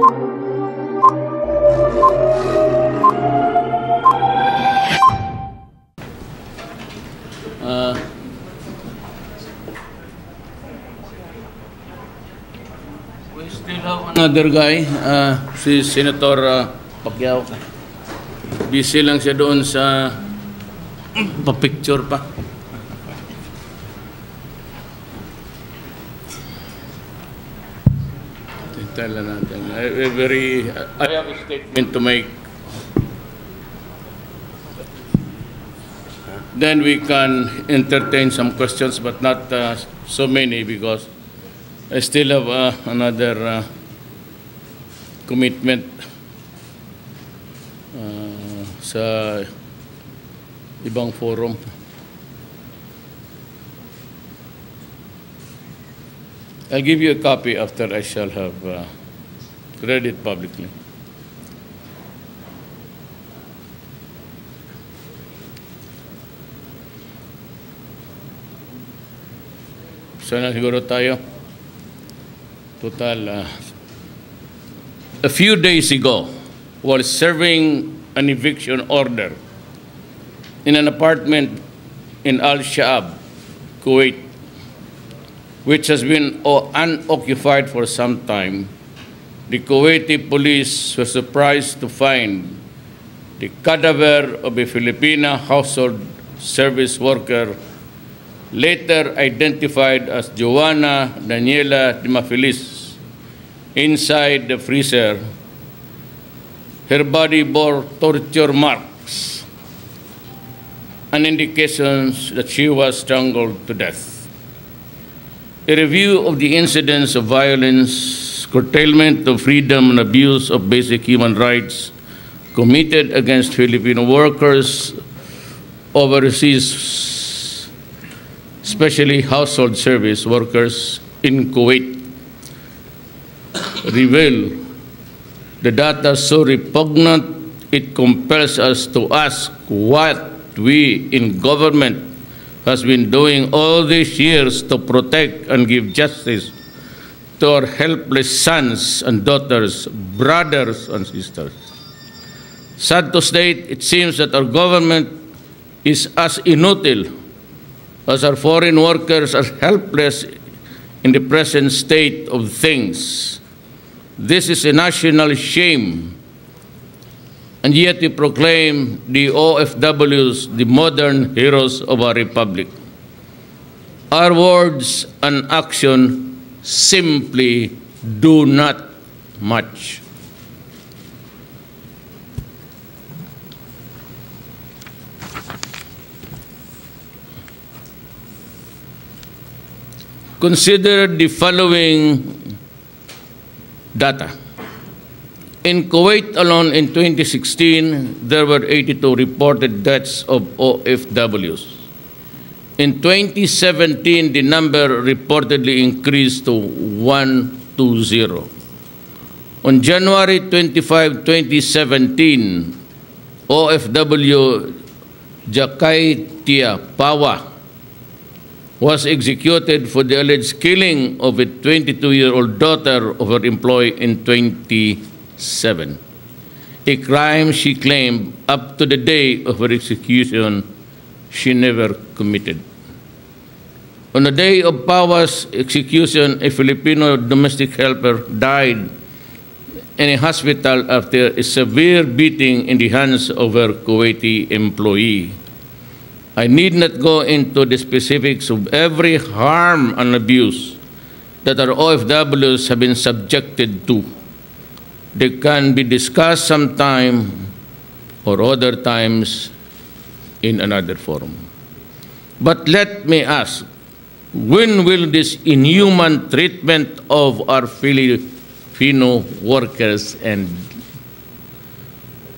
We still have another guy, si Senator Pacquiao. Busy lang siya doon sa pa-picture pa. Tala natin. I have a statement to make. Then we can entertain some questions, but not so many because I still have another commitment sa ibang forum. I'll give you a copy after I shall have read it publicly. Sana siguro tayo. Total, a few days ago, while serving an eviction order in an apartment in Al-Shaab, Kuwait, which has been unoccupied for some time, the Kuwaiti police were surprised to find the cadaver of a Filipino household service worker, later identified as Joanna Daniela Dimafilis, inside the freezer. Her body bore torture marks and indications that she was strangled to death. A review of the incidents of violence, curtailment of freedom, and abuse of basic human rights committed against Filipino workers overseas, especially household service workers in Kuwait, reveal the data so repugnant it compels us to ask what we in government has been doing all these years to protect and give justice to our helpless sons and daughters, brothers and sisters. Sad to state, it seems that our government is as inutile as our foreign workers are helpless in the present state of things. This is a national shame, and yet we proclaim the OFWs the modern heroes of our republic. Our words and action simply do not match. Consider the following data. In Kuwait alone in 2016, there were 82 reported deaths of OFWs. In 2017, the number reportedly increased to 120. On January 25, 2017, OFW Hjayceelyn was executed for the alleged killing of a 22-year-old daughter of her employee in 2007, a crime she claimed up to the day of her execution she never committed. On the day of Pawa's execution, a Filipino domestic helper died in a hospital after a severe beating in the hands of her Kuwaiti employee. I need not go into the specifics of every harm and abuse that our OFWs have been subjected to. They can be discussed sometime or other times in another forum. But let me ask, when will this inhuman treatment of our Filipino workers end?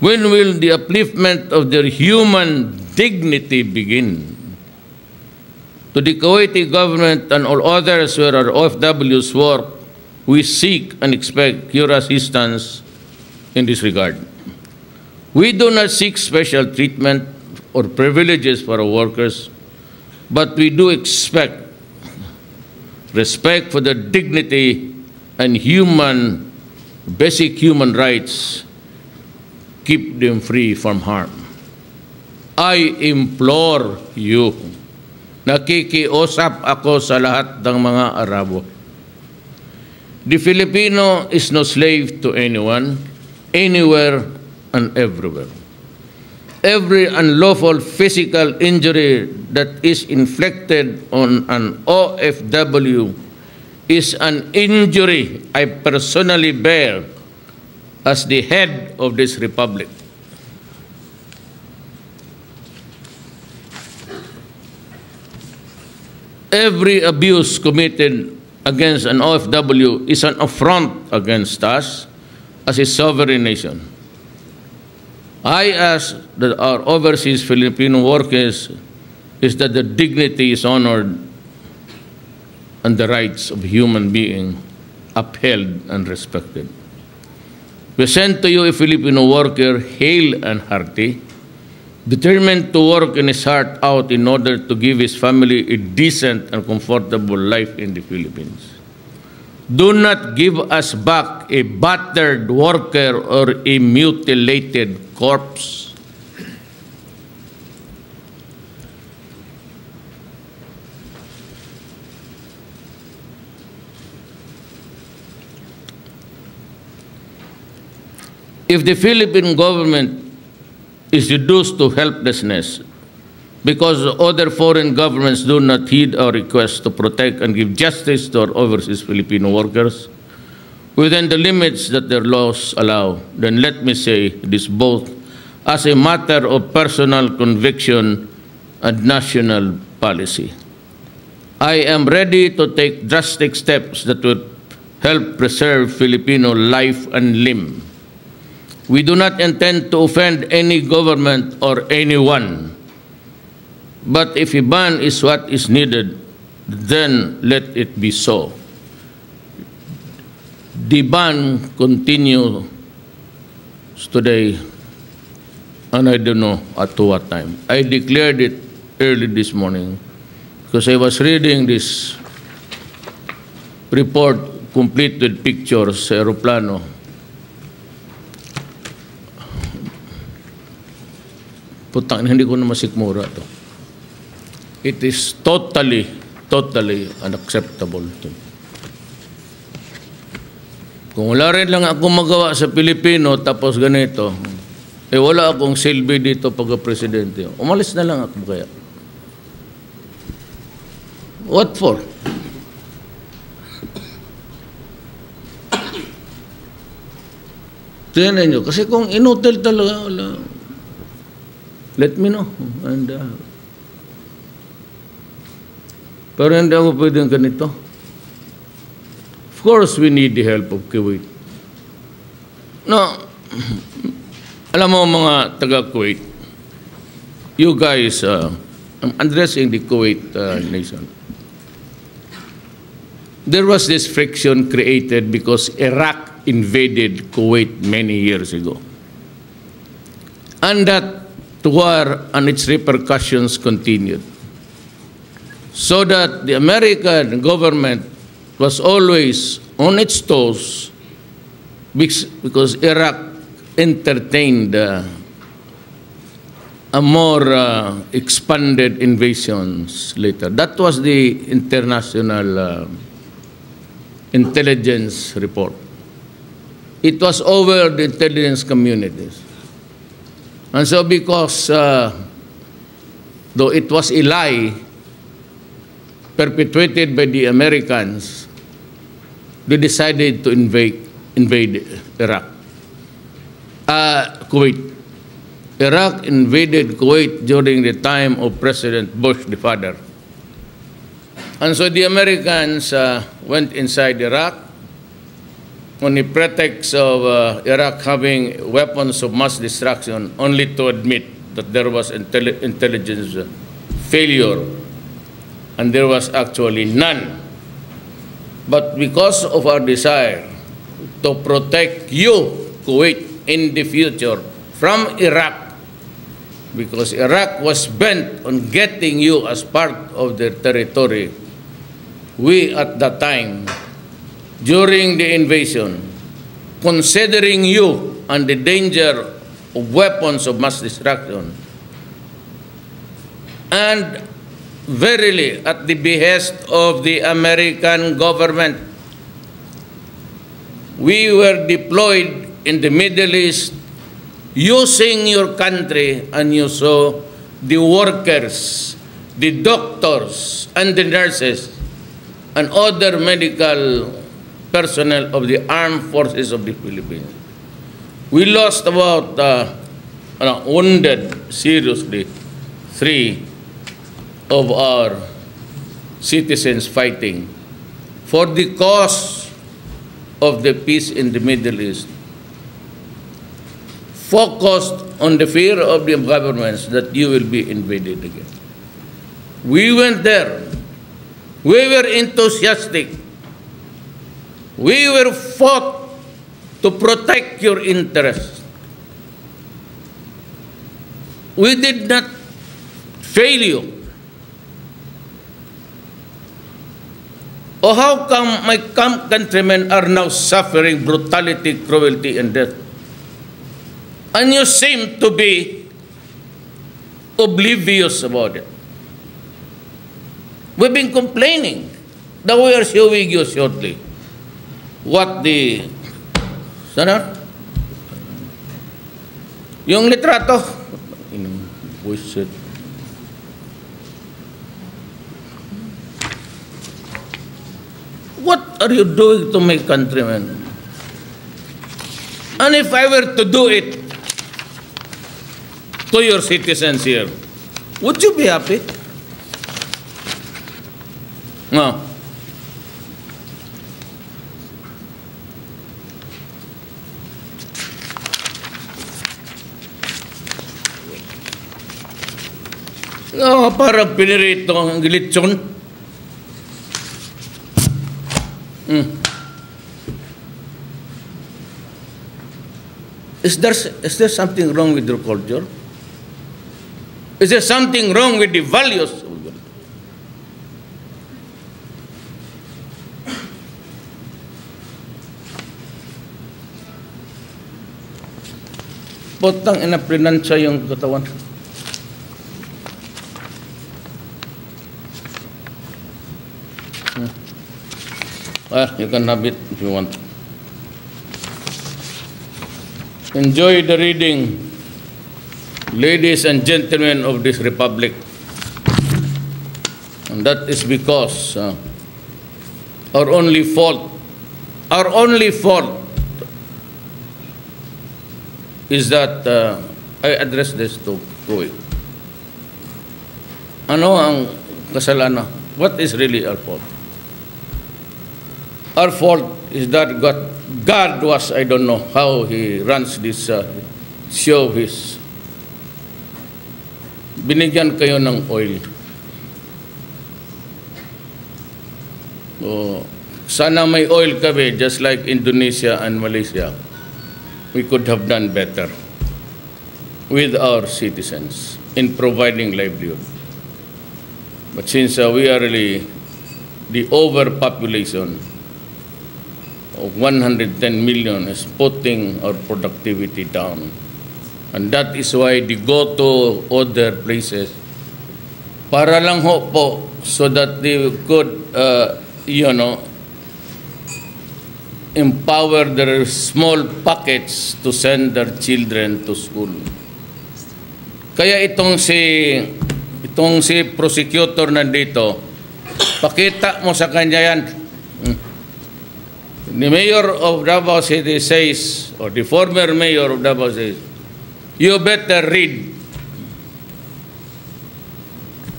When will the upliftment of their human dignity begin? To the Kuwaiti government and all others where our OFWs work, we seek and expect your assistance in this regard. We do not seek special treatment or privileges for our workers, but we do expect respect for their dignity and human basic human rights keep them free from harm. I implore you, nakikiusap ako sa lahat ng mga Arabo. The Filipino is no slave to anyone, anywhere and everywhere. Every unlawful physical injury that is inflicted on an OFW is an injury I personally bear as the head of this republic. Every abuse committed against an OFW is an affront against us as a sovereign nation. I ask that our overseas Filipino workers is that the dignity is honored and the rights of human being upheld and respected. We send to you a Filipino worker, hale and hearty, determined to work in his heart out in order to give his family a decent and comfortable life in the Philippines. Do not give us back a battered worker or a mutilated corpse. If the Philippine government is reduced to helplessness because other foreign governments do not heed our request to protect and give justice to our overseas Filipino workers within the limits that their laws allow, then let me say this both as a matter of personal conviction and national policy. I am ready to take drastic steps that would help preserve Filipino life and limb. We do not intend to offend any government or anyone. But if a ban is what is needed, then let it be so. The ban continues today, and I don't know at what time. I declared it early this morning because I was reading this report complete with pictures sa aeroplano. Putang, hindi ko na masikmura to. It is totally unacceptable to me. Kung wala rin lang ako magawa sa Pilipino tapos ganito, wala akong silbi dito pagka-presidente. Umalis na lang ako kaya. What for? Tiyanin nyo. Kasi kung in-hotel talaga, wala. Let me know. And, pero hindi ako pwedeng ganito. Of course, we need the help of Kuwait. No, alam mo mga taga-Kuwait, you guys, I'm addressing the Kuwait nation. There was this friction created because Iraq invaded Kuwait many years ago. And that war and its repercussions continued. So that the American government was always on its toes because Iraq entertained a more expanded invasions later. That was the international intelligence report. It was over the intelligence communities. And so because, though it was a lie perpetuated by the Americans, they decided to invade Iraq. Kuwait. Iraq invaded Kuwait during the time of President Bush, the father. And so the Americans went inside Iraq on the pretext of Iraq having weapons of mass destruction, only to admit that there was intelligence failure, and there was actually none. But because of our desire to protect you, Kuwait, in the future from Iraq, because Iraq was bent on getting you as part of their territory, we at that time, during the invasion, considering you and the danger of weapons of mass destruction, and verily at the behest of the American government, we were deployed in the Middle East using your country, and you saw the workers, the doctors, and the nurses, and other medical personnel of the armed forces of the Philippines. We lost about, wounded seriously, 3 of our citizens fighting for the cause of the peace in the Middle East, focused on the fear of the governments that you will be invaded again. We went there. We were enthusiastic. We were fought to protect your interests. We did not fail you. Oh, how come my countrymen are now suffering brutality, cruelty, and death? And you seem to be oblivious about it. We've been complaining that we are showing you shortly what the, sana? Yung litrato. What are you doing to my countrymen? And if I were to do it to your citizens here, would you be happy? No. No, parang pinirito ang gilitsyon. Is there something wrong with your culture? Is there something wrong with the values of your? Potang ina prinansya yung katawan. You can have it if you want. Enjoy the reading, ladies and gentlemen of this republic. And that is because our only fault is that I address this to Kuwait. Ano ang kasalanan? What is really our fault? Our fault is that God was, I don't know how he runs this show. Binigyan kayo ng oil. Sana may oil kami, just like Indonesia and Malaysia. We could have done better with our citizens in providing livelihood. But since we are really the overpopulation of 110 million is putting our productivity down. And that is why they go to other places para lang ho po so that they could, empower their small pockets to send their children to school. Kaya itong si prosecutor nandito, pakita mo sa kanya yan. The mayor of Davao City says, or the former mayor of Davao says, you better read.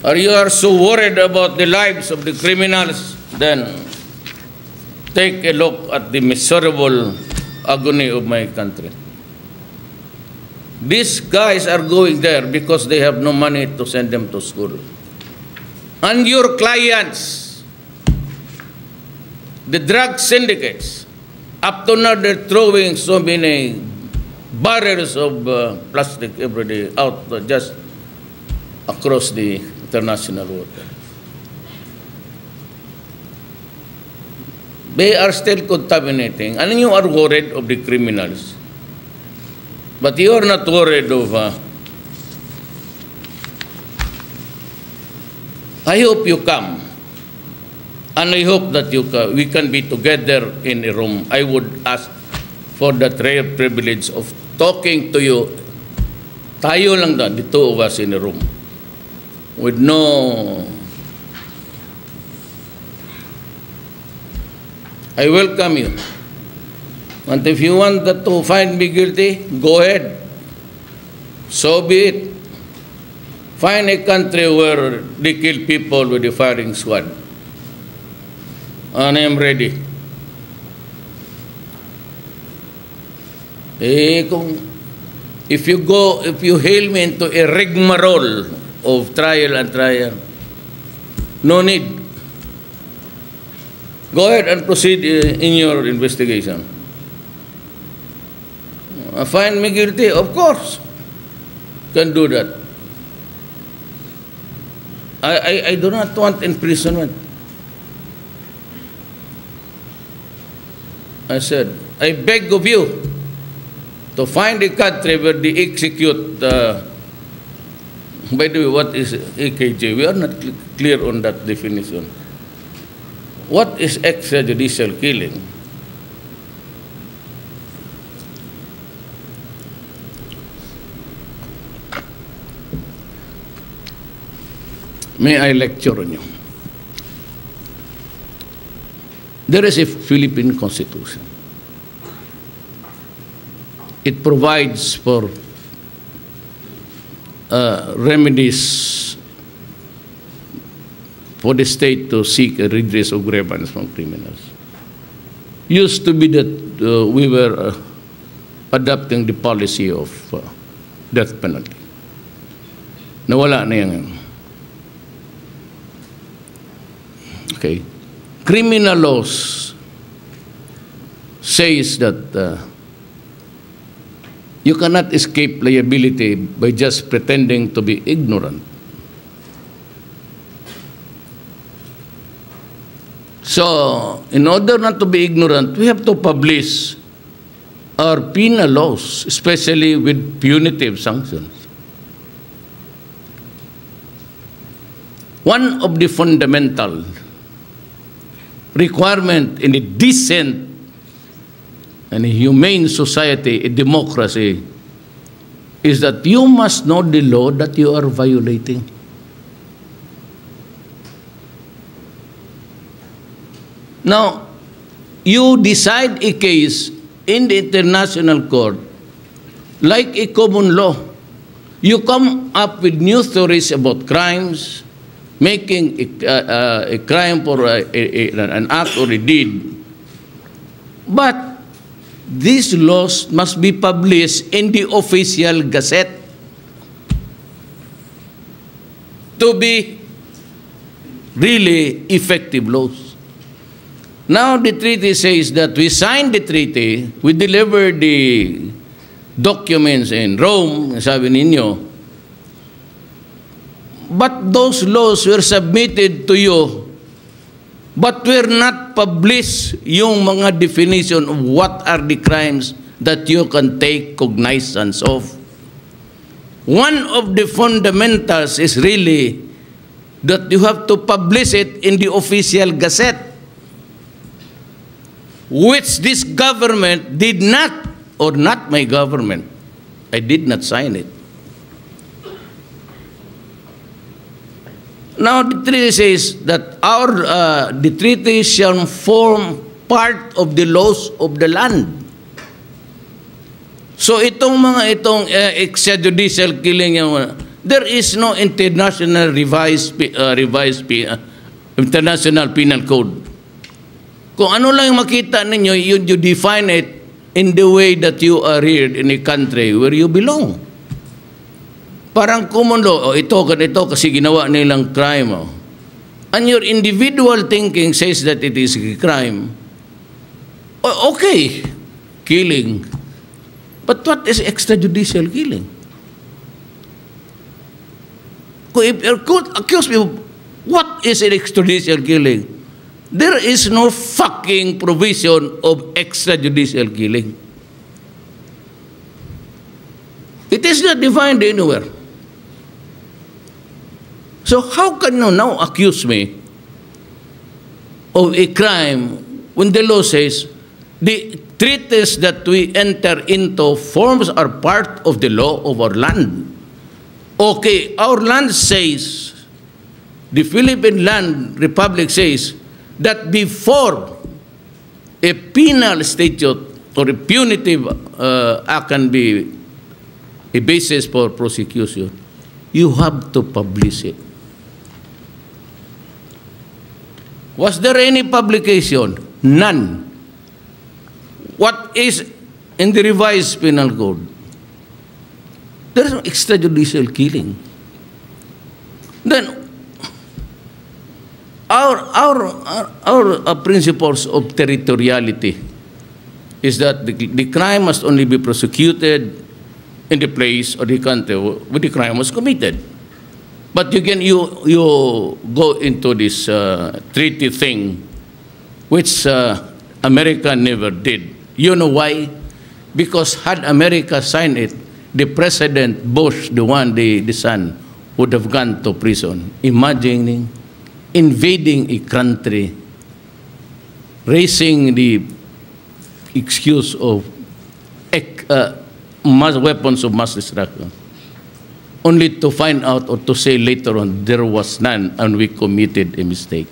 Or you are so worried about the lives of the criminals, then take a look at the miserable agony of my country. These guys are going there because they have no money to send them to school. And your clients, the drug syndicates, up to now they're throwing so many barrels of plastic every day out just across the international water. They are still contaminating. And you are worried of the criminals. But you are not worried of... I hope you come. And I hope that we can be together in a room. I would ask for that rare privilege of talking to you. Tayo lang da, the two of us in a room. With no... I welcome you. And if you want to find me guilty, go ahead. So be it. Find a country where they kill people with a firing squad. And I am ready. If you hail me into a rigmarole of trial and trial, no need. Go ahead and proceed in your investigation. Find me guilty, of course. Can do that. I do not want imprisonment. I said, I beg of you to find a country where they execute, by the way, what is AKJ? We are not clear on that definition. What is extrajudicial killing? May I lecture on you? There is a Philippine Constitution. It provides for remedies for the state to seek a redress of grievance from criminals. Used to be that we were adopting the policy of death penalty. Nawala na yan. Okay. Criminal laws says that you cannot escape liability by just pretending to be ignorant. So, in order not to be ignorant, we have to publish our penal laws, especially with punitive sanctions. One of the fundamental requirement in a decent and a humane society, a democracy, is that you must know the law that you are violating. Now, you decide a case in the international court like a common law. You come up with new theories about crimes, making a crime for an act or a deed. But these laws must be published in the official gazette to be really effective laws. Now the treaty says that we signed the treaty, we delivered the documents in Rome, sabi ninyo, but those laws were submitted to you, but were not published yung mga definition of what are the crimes that you can take cognizance of. One of the fundamentals is really that you have to publish it in the official gazette, which this government did not, or not my government. I did not sign it. Now the treaty says that the treaty shall form part of the laws of the land. So itong extrajudicial killing, there is no international revised international penal code. Kung ano lang yung makita ninyo, you define it in the way that you are reared in a country where you belong. Parang common law, ito kasi ginawa nilang crime. And your individual thinking says that it is a crime. Okay, killing. But what is extrajudicial killing? If you could accuse me of what is an extrajudicial killing, There is no fucking provision of extrajudicial killing. It is not defined anywhere. So how can you now accuse me of a crime when the law says the treaties that we enter into forms are part of the law of our land? Okay, our land says, the Philippine Land Republic says, that before a penal statute or a punitive act can be a basis for prosecution, you have to publish it. Was there any publication? None. What is in the revised penal code? There is no extrajudicial killing. Then, our principles of territoriality is that the crime must only be prosecuted in the place or the country where the crime was committed. But you go into this treaty thing, which America never did. You know why? Because had America signed it, the President Bush, the son, would have gone to prison. Imagining invading a country, raising the excuse of weapons of mass destruction, only to find out or to say later on there was none and we committed a mistake.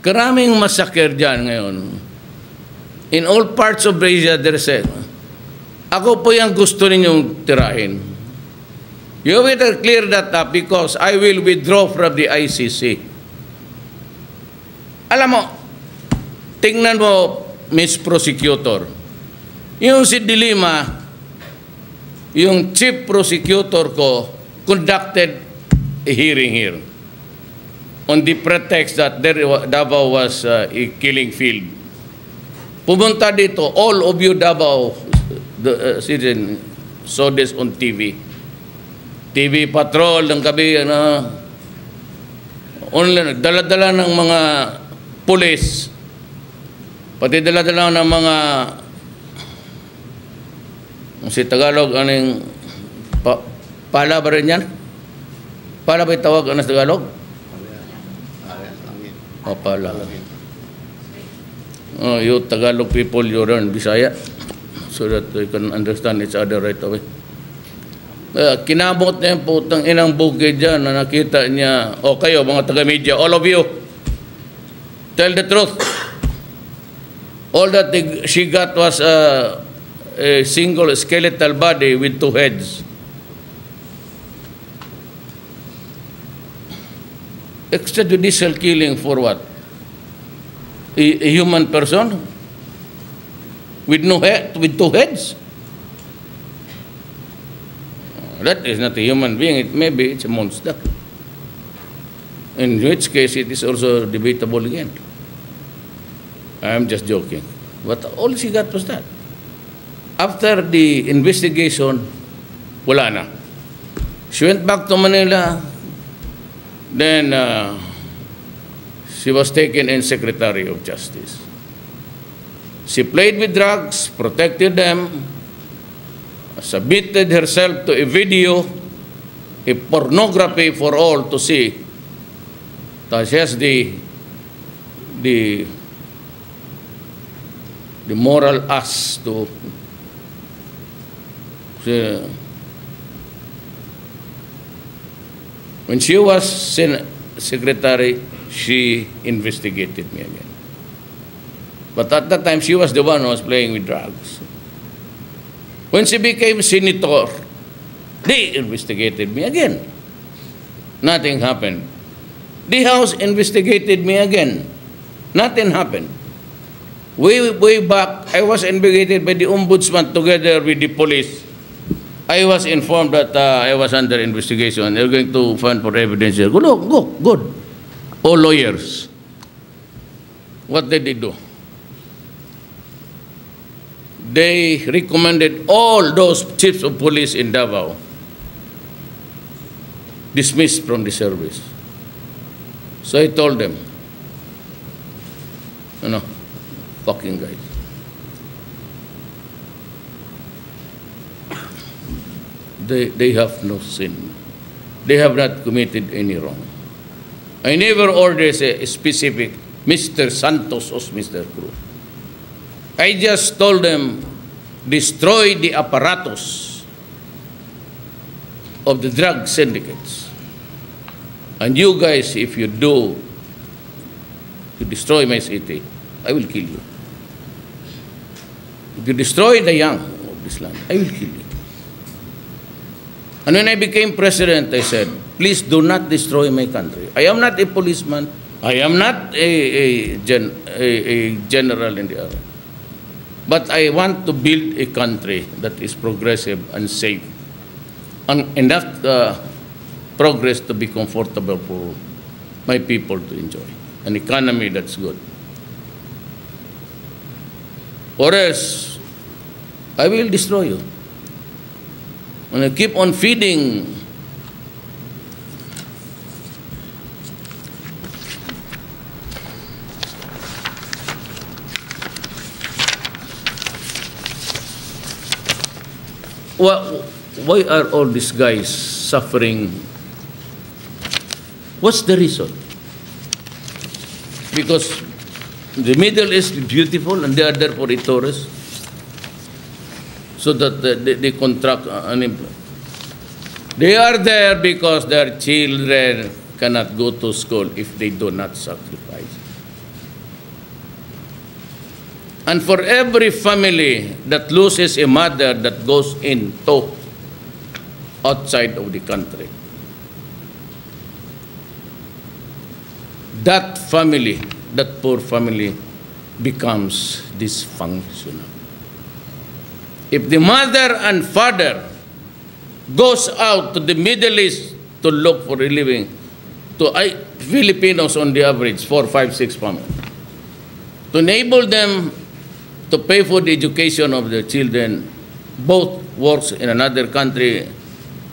Karaming massacre dyan ngayon. In all parts of Asia, there is ako po yung gusto ninyong tirahin. You better clear that up because I will withdraw from the ICC. Alam mo, tingnan mo, Miss Prosecutor, yung si Dilima, yung chief prosecutor ko, conducted a hearing here on the pretext that Davao was a killing field. Pumunta dito, all of you Davao citizen saw this on TV. TV patrol ng gabi, online, dala-dala ng mga pulis, pati dala-dala ng mga si Tagalog, anong pala ba rin yan? Pala ba tawag sa Tagalog? O pala. Oh, you Tagalog people, you learn Bisaya so that you can understand each other right away. Kinabot niya yung putang inang bukid dyan na nakita niya, o kayo mga taga-media, all of you, tell the truth. All that she got was a single skeletal body with two heads. Extrajudicial killing for what? A human person with no head, with two heads? That is not a human being. Maybe it's a monster. In which case, it is also debatable again. I am just joking. But all she got was that. After the investigation, wala na. She went back to Manila. Then, she was taken in Secretary of Justice. She played with drugs, protected them, submitted herself to a video, a pornography for all to see. That she has the moral ass to when she was secretary, she investigated me again. But at that time, she was the one who was playing with drugs. When she became senator, they investigated me again. Nothing happened. The House investigated me again. Nothing happened. Way back, I was investigated by the ombudsman together with the police. I was informed that I was under investigation. They're going to fund for evidence. Good. All lawyers. What did they do? They recommended all those chiefs of police in Davao dismissed from the service. So I told them, fucking guys. They have no sin. They have not committed any wrong. I never ordered a specific Mr. Santos or Mr. Cruz. I just told them, destroy the apparatus of the drug syndicates. And you guys, if you do to destroy my city, I will kill you. If you destroy the young of this land, I will kill you. And when I became president, I said, please do not destroy my country. I am not a policeman. I am not a general in the army. But I want to build a country that is progressive and safe. And enough progress to be comfortable for my people to enjoy. An economy that's good. Or else, I will destroy you. And I keep on feeding why are all these guys suffering? What's the reason? Because the Middle East is beautiful and they are there for a tourist, so that they contract unemployment. They are there because their children cannot go to school if they do not sacrifice. And for every family that loses a mother that goes into outside of the country, that family, that poor family, becomes dysfunctional. If the mother and father goes out to the Middle East to look for a living, to Filipinos on the average, 4, 5, 6 families, to enable them to pay for the education of their children, both works in another country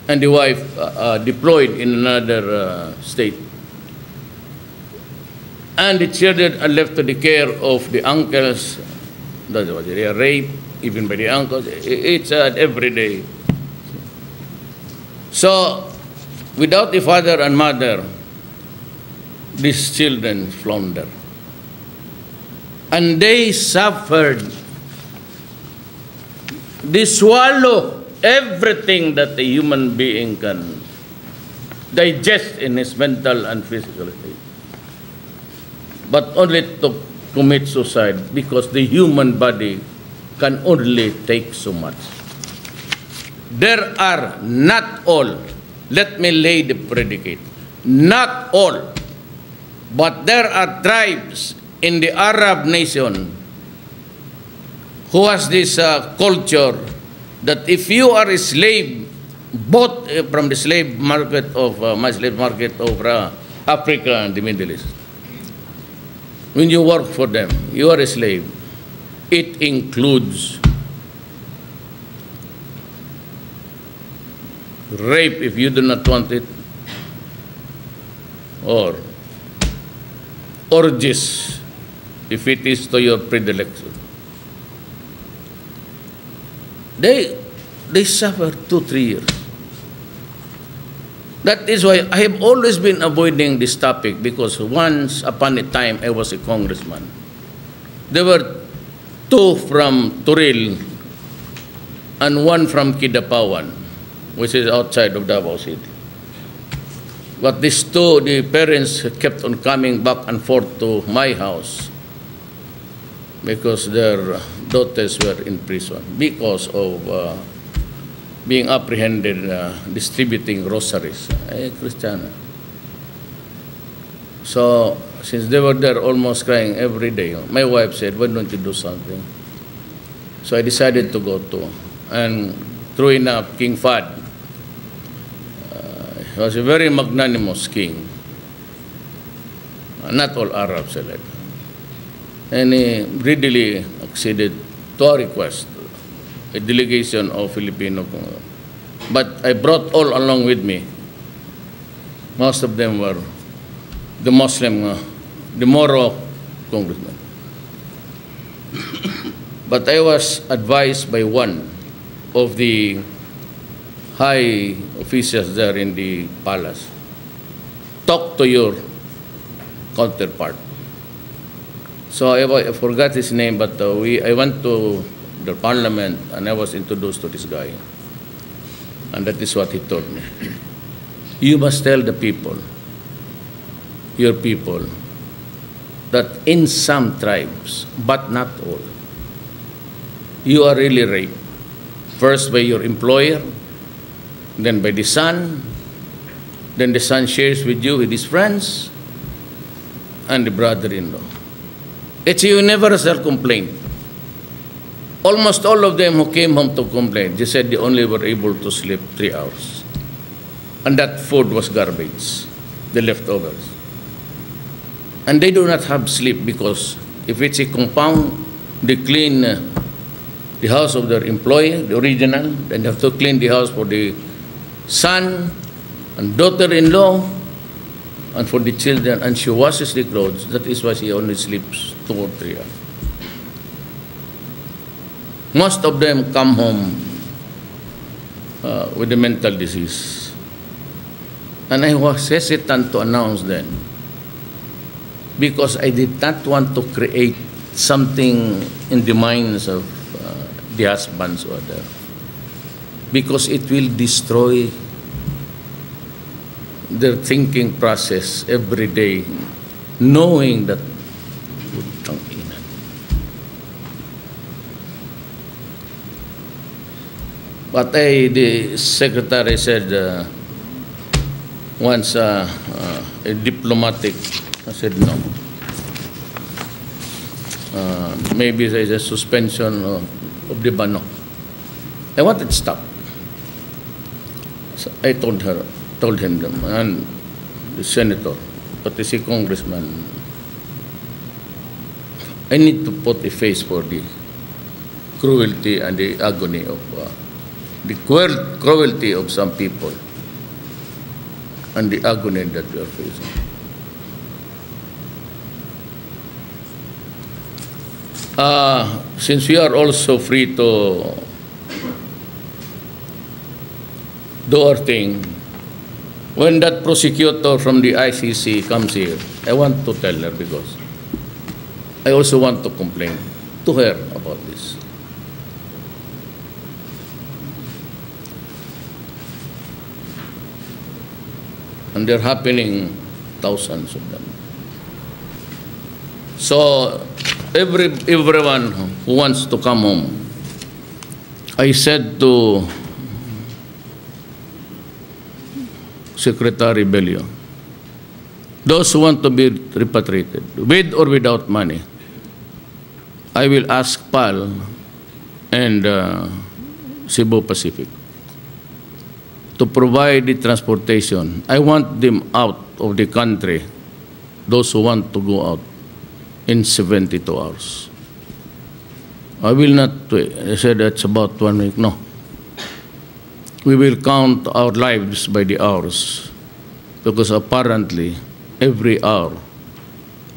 and the wife deployed in another state. And the children are left to the care of the uncles. They are raped, even by the uncles. It's every day. So, without the father and mother, these children flounder. And they suffered. They swallow everything that a human being can digest in his mental and physical state, but only to commit suicide because the human body can only take so much. There are not all, let me lay the predicate, not all, but there are tribes in the Arab nation who has this culture that if you are a slave, bought from the slave market of my slave market of Africa and the Middle East, when you work for them, you are a slave. It includes rape if you do not want it, or orgies if it is to your predilection. They suffer 2-3 years. That is why I have always been avoiding this topic, because once upon a time I was a congressman. There were 2 from Turil and 1 from Kidapawan, which is outside of Davao City. But these 2, the parents kept on coming back and forth to my house because their daughters were in prison because of being apprehended distributing rosaries, Quintana. So, since they were there almost crying every day, my wife said, why don't you do something? So I decided to go to. And true enough, King Fahd, he was a very magnanimous king. Not all Arabs are like that. And he readily acceded to our request, a delegation of Filipino. But I brought all along with me Most of them were the Muslim, the Moro congressmen. But I was advised by one of the high officials there in the palace, talk to your counterpart. So I forgot his name, but I went to the parliament and I was introduced to this guy. And that is what he told me. You must tell the people, your people, that in some tribes, but not all, you are really raped. First by your employer, then by the son, then the son shares with you, with his friends, and the brother-in-law. It's a universal complaint. Almost all of them who came home to complain, they said they only were able to sleep 3 hours. And that food was garbage, the leftovers. And they do not have sleep because if it's a compound, they clean the house of their employer, the original, then they have to clean the house for the son and daughter-in-law and for the children, and she washes the clothes. That is why she only sleeps 2 or 3 hours. Most of them come home with a mental disease. And I was hesitant to announce them because I did not want to create something in the minds of the husbands or the, because it will destroy their thinking process every day, knowing that. But the secretary said once a diplomatic, I said no. Maybe there is a suspension of the ban. I wanted to stop. So I told him, and the senator, but the congressman, I need to put a face for the cruelty and the agony of the cruelty of some people and the agony that we are facing. Since we are also free to do our thing, when that prosecutor from the ICC comes here, I want to tell her because I also want to complain to her about this. And they're happening, thousands of them. So everyone who wants to come home, I said to Secretary Bello, those who want to be repatriated, with or without money, I will ask PAL and Cebu Pacific to provide the transportation. I want them out of the country, those who want to go out, in 72 hours. I will not wait. I said that's about 1 week. No. We will count our lives by the hours because apparently every hour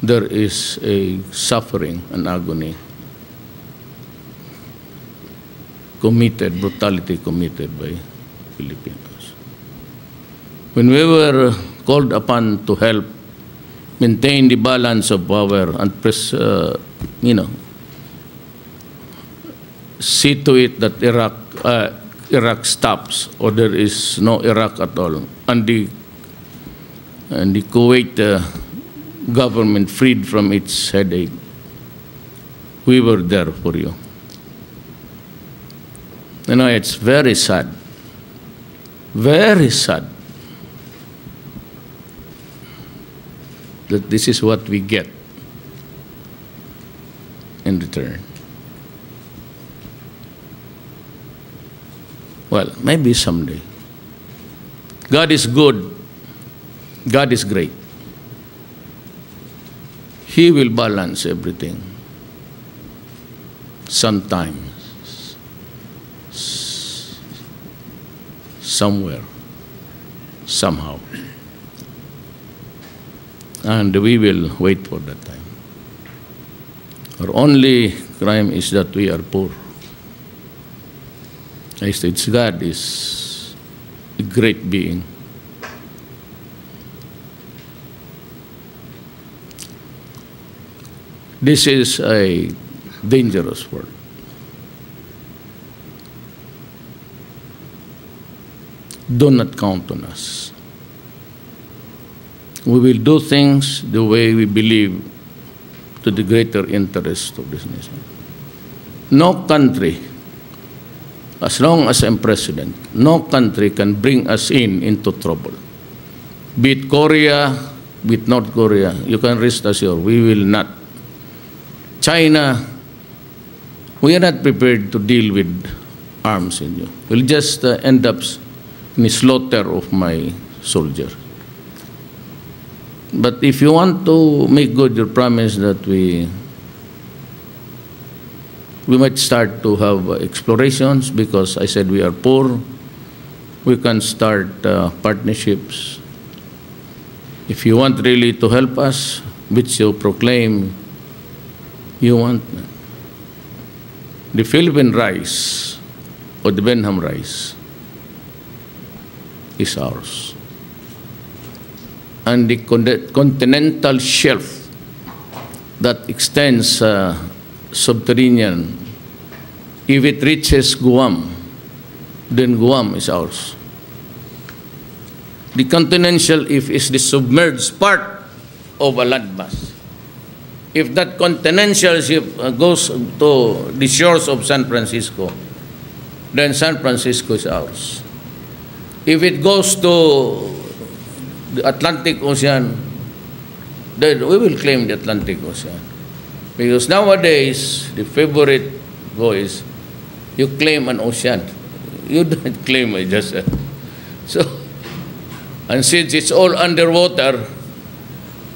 there is a suffering and agony committed, brutality committed by Filipinos. When we were called upon to help maintain the balance of power and see to it that Iraq stops or there is no Iraq at all, and the Kuwait government freed from its headache. We were there for you. You know, it's very sad. Very sad that this is what we get in return. Well, maybe someday. God is good. God is great. He will balance everything. Sometimes, somewhere, somehow. And we will wait for that time. Our only crime is that we are poor. I said, God is a great being. This is a dangerous world. Do not count on us. We will do things the way we believe to the greater interest of this nation. No country, as long as I'm president, no country can bring us into trouble. Be it Korea, be it North Korea, you can rest assured, we will not. China, we are not prepared to deal with arms in you. We'll just end up in the slaughter of my soldiers. But if you want to make good your promise that we might start to have explorations, because I said we are poor, we can start partnerships. If you want really to help us, which you proclaim you want, the Philippine rice or the Benham rice is ours. And the continental shelf that extends subterranean, if it reaches Guam, then Guam is ours. The continental shelf is the submerged part of a landmass. If that continental shelf goes to the shores of San Francisco, then San Francisco is ours. If it goes to the Atlantic Ocean, then we will claim the Atlantic Ocean. Because nowadays, the favorite voice, you claim an ocean. You don't claim it just. So, and since it's all underwater,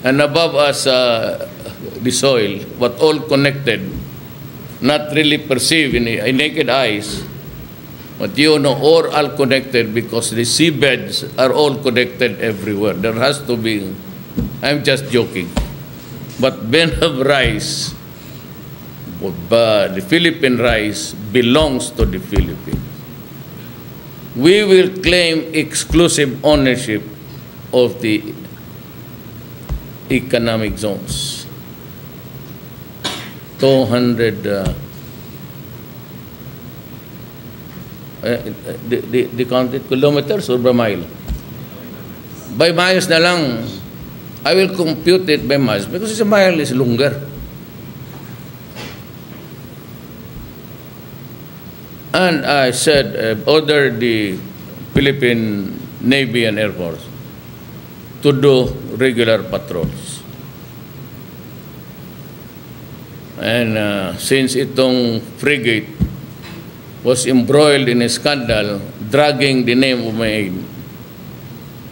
and above us the soil, but all connected, not really perceived in naked eyes, but you know, all connected, because the seabeds are all connected everywhere. There has to be, I'm just joking, but Benham rice, the Philippine rice belongs to the Philippines. We will claim exclusive ownership of the economic zones. 200 the counted kilometers or by mile? By miles na lang. I will compute it by miles because a mile is longer. And I said, order the Philippine Navy and Air Force to do regular patrols. And since itong frigate was embroiled in a scandal, dragging the name of my aide,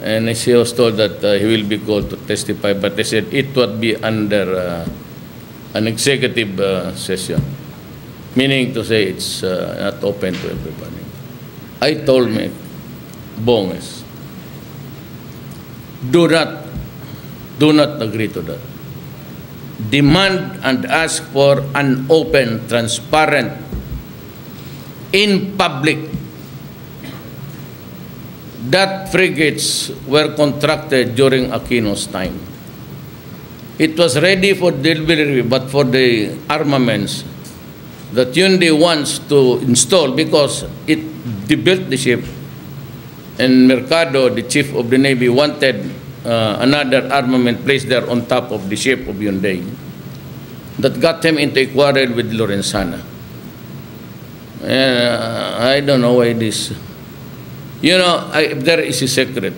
and he was told that he will be called to testify, but they said it would be under an executive session, meaning to say it's not open to everybody. I told me, Bonges, do not agree to that. Demand and ask for an open, transparent, in public. That frigates were contracted during Aquino's time. It was ready for delivery, but for the armaments that Hyundai wants to install, because they built the ship, and Mercado, the chief of the Navy, wanted another armament placed there on top of the ship of Hyundai. That got him into a quarrel with Lorenzana. I don't know why this. You know, there is a secret,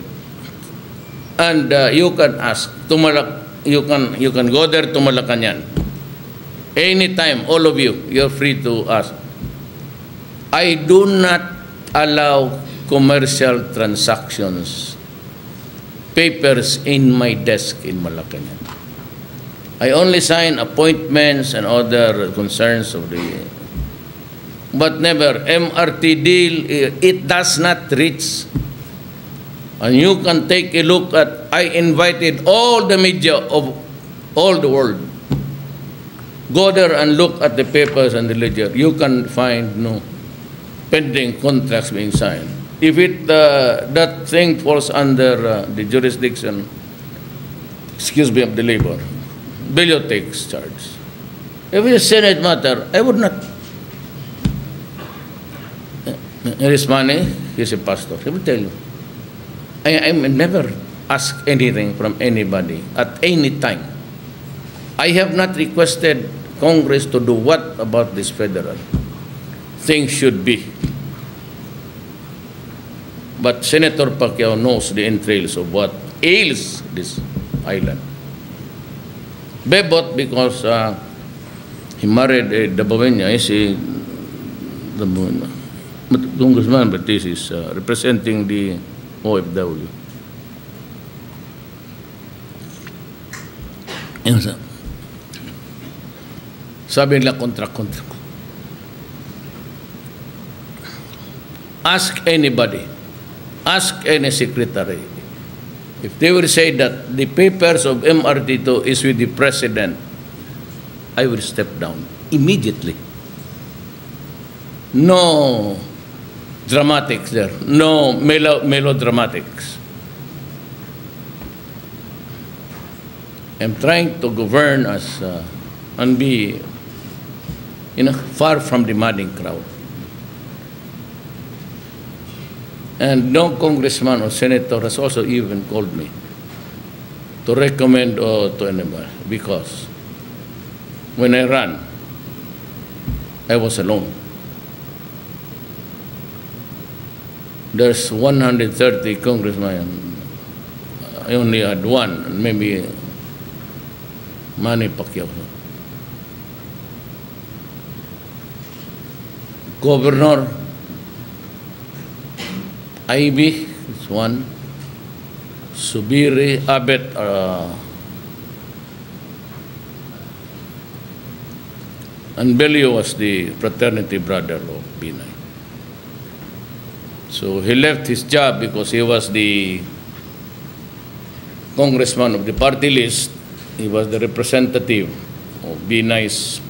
and you can ask. You can go there to Malacanang. Anytime, all of you, you're free to ask. I do not allow commercial transactions, papers in my desk in Malacanang. I only sign appointments and other concerns of the. But never, MRT deal, it does not reach. And you can take a look at, I invited all the media of all the world. Go there and look at the papers and the ledger. You can find no pending contracts being signed. If that thing falls under the jurisdiction, of the labor, Bello takes charge. If it's a Senate matter, I would not. Here is money, he's a pastor. He will tell you. I never ask anything from anybody at any time. I have not requested Congress to do what about this federal. Things should be. But Senator Pacquiao knows the entrails of what ails this island. Bebot, because he married a Davaoeña, Congressman Bertiz is representing the OFW. Sabi nila contract. Ask anybody. Ask any secretary. If they will say that the papers of MRT2 is with the president, I will step down immediately. No dramatics there. No melodramatics. I'm trying to govern as and be far from the madding crowd. And no congressman or senator has also even called me to recommend to anybody, because when I ran, I was alone. There's 130 congressmen. I only had one, maybe Manny Pacquiao. Governor Ivy is one. Subiri, Abet, and Bello was the fraternity brother of Pinay. So he left his job because he was the congressman of the party list. He was the representative of Pinay's.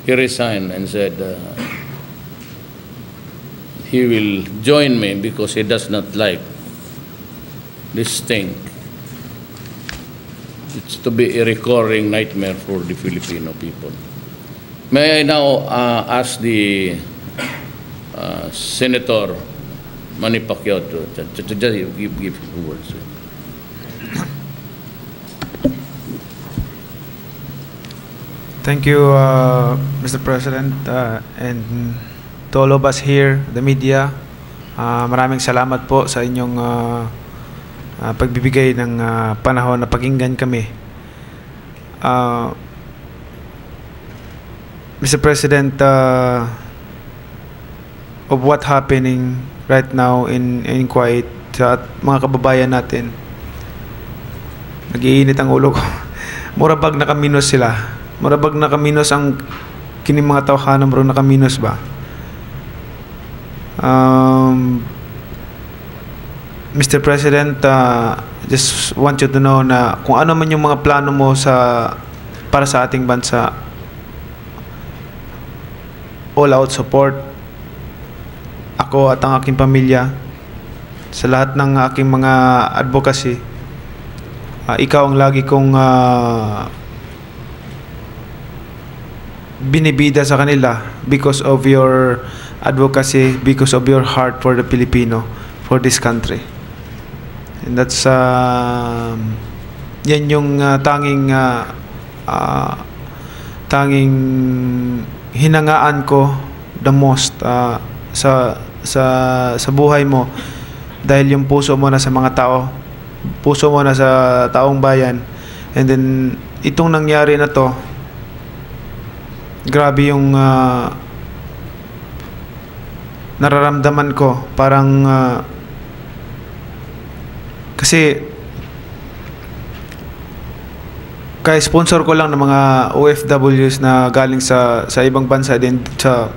He resigned and said he will join me because he does not like this thing. It's to be a recurring nightmare for the Filipino people. May I now ask the Senator Manny Pacquiao to just give the words. Thank you, Mr. President, and to all of us here, the media. Maraming salamat po sa inyong pagbibigay ng panahon na pakinggan kami. Mr. President, of what happening right now in Kuwait sa mga kababayan natin, nag-iinit ang ulo ko. Murabag nakaminos sila. Murabag nakaminos ang kining mga tawhanan, bro, nakaminos ba? Mr. President, just want you to know na kung ano man yung mga plano mo para sa ating bansa, all out support. Ako at ang aking pamilya, sa lahat ng aking mga advocacy, ikaw ang lagi kong binibida sa kanila because of your advocacy, because of your heart for the Filipino, for this country. And that's yan yung tanging hinangaan ko the most sa buhay mo, dahil yung puso mo na sa mga tao, puso mo na sa taong bayan. And then itong nangyari na to, grabe yung nararamdaman ko. Parang kasi kaya sponsor ko lang ng mga OFWs na galing sa ibang bansa din, sa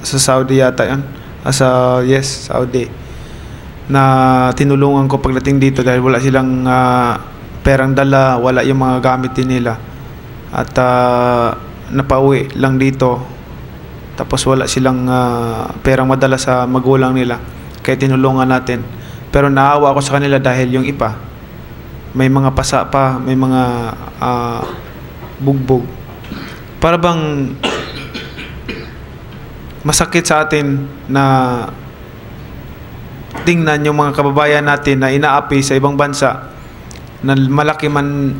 Saudi yata yan. Saudi. na tinulungan ko pagdating dito dahil wala silang perang dala, wala yung mga gamit din nila. At napauwi lang dito. Tapos wala silang perang madala sa magulang nila. Kaya tinulungan natin. Pero naawa ako sa kanila dahil yung iba, may mga pasa pa, may mga bugbog. Para bang masakit sa atin na tingnan yung mga kababayan natin na inaapi sa ibang bansa na malaki man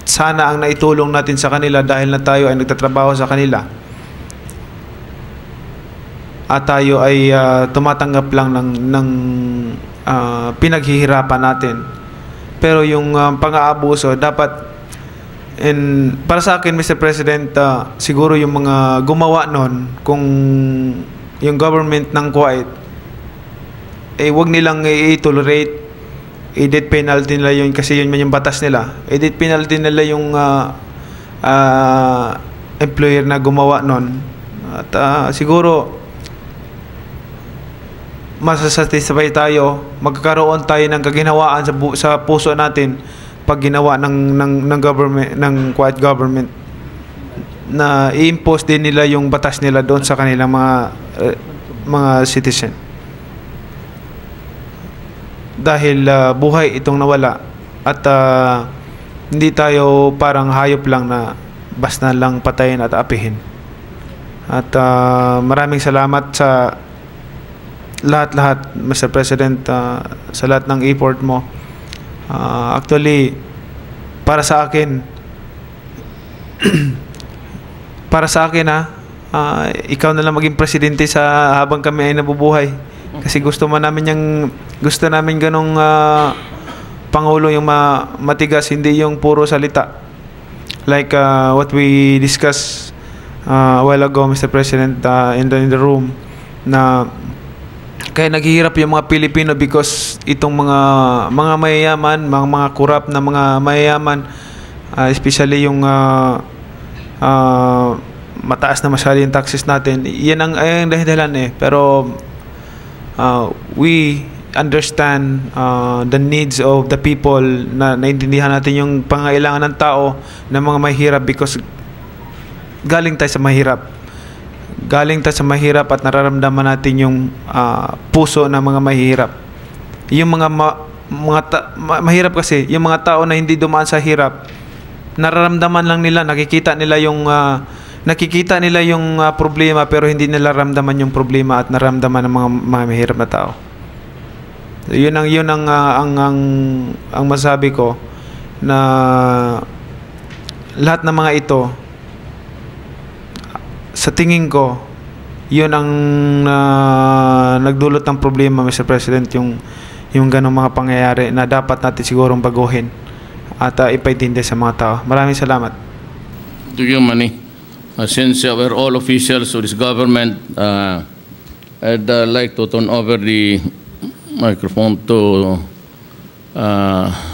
sana ang naitulong natin sa kanila dahil na tayo ay nagtatrabaho sa kanila at tayo ay tumatanggap lang ng pinaghihirapan natin. Pero yung pang-aabuso dapat, para sa akin, Mr. President, siguro yung mga gumawa nun, kung yung government ng Kuwait, wag nilang i-tolerate, i-death penalty nila yun kasi yun man yung batas nila. I-death penalty nila yung employer na gumawa nun. At siguro, masasatisfy tayo, magkakaroon tayo ng kaginhawaan sa puso natin pag ginawa ng government, ng Kuwait government, na i-impose din nila yung batas nila doon sa kanilang mga citizen. Dahil buhay itong nawala at hindi tayo parang hayop lang na basta lang patayin at apihin. At maraming salamat sa lahat-lahat, Mr. President, sa lahat ng effort mo. Actually, para sa akin, ikaw na lang maging presidente habang kami ay nabubuhay. Kasi gusto namin ganong pangulo, yung matigas, hindi yung puro salita. Like what we discussed a while ago, Mr. President, in the room, na kaya naghihirap yung mga Pilipino because itong mga mayayaman, mga kurap na mga mayayaman, especially yung mataas na masyado yung taxes natin. Yan ang dahilan Pero we understand the needs of the people, na naintindihan natin yung pangailangan ng tao na mga mahirap because galing tayo sa mahirap. At nararamdaman natin yung puso ng mga mahihirap. Yung mahirap kasi, yung mga tao na hindi dumaan sa hirap, nararamdaman lang nila, nakikita nila yung problema, pero hindi nila ramdaman yung problema at nararamdaman ng mga mahirap na tao. So, yun ang masabi ko, na lahat ng mga ito, sa tingin ko, yun ang nagdulot ng problema, Mr. President, yung ganong mga pangyayari na dapat natin sigurong baguhin at ipaintindi sa mga tao. Maraming salamat. To you, Manny. Since we're all officials of this government, I'd like to turn over the microphone to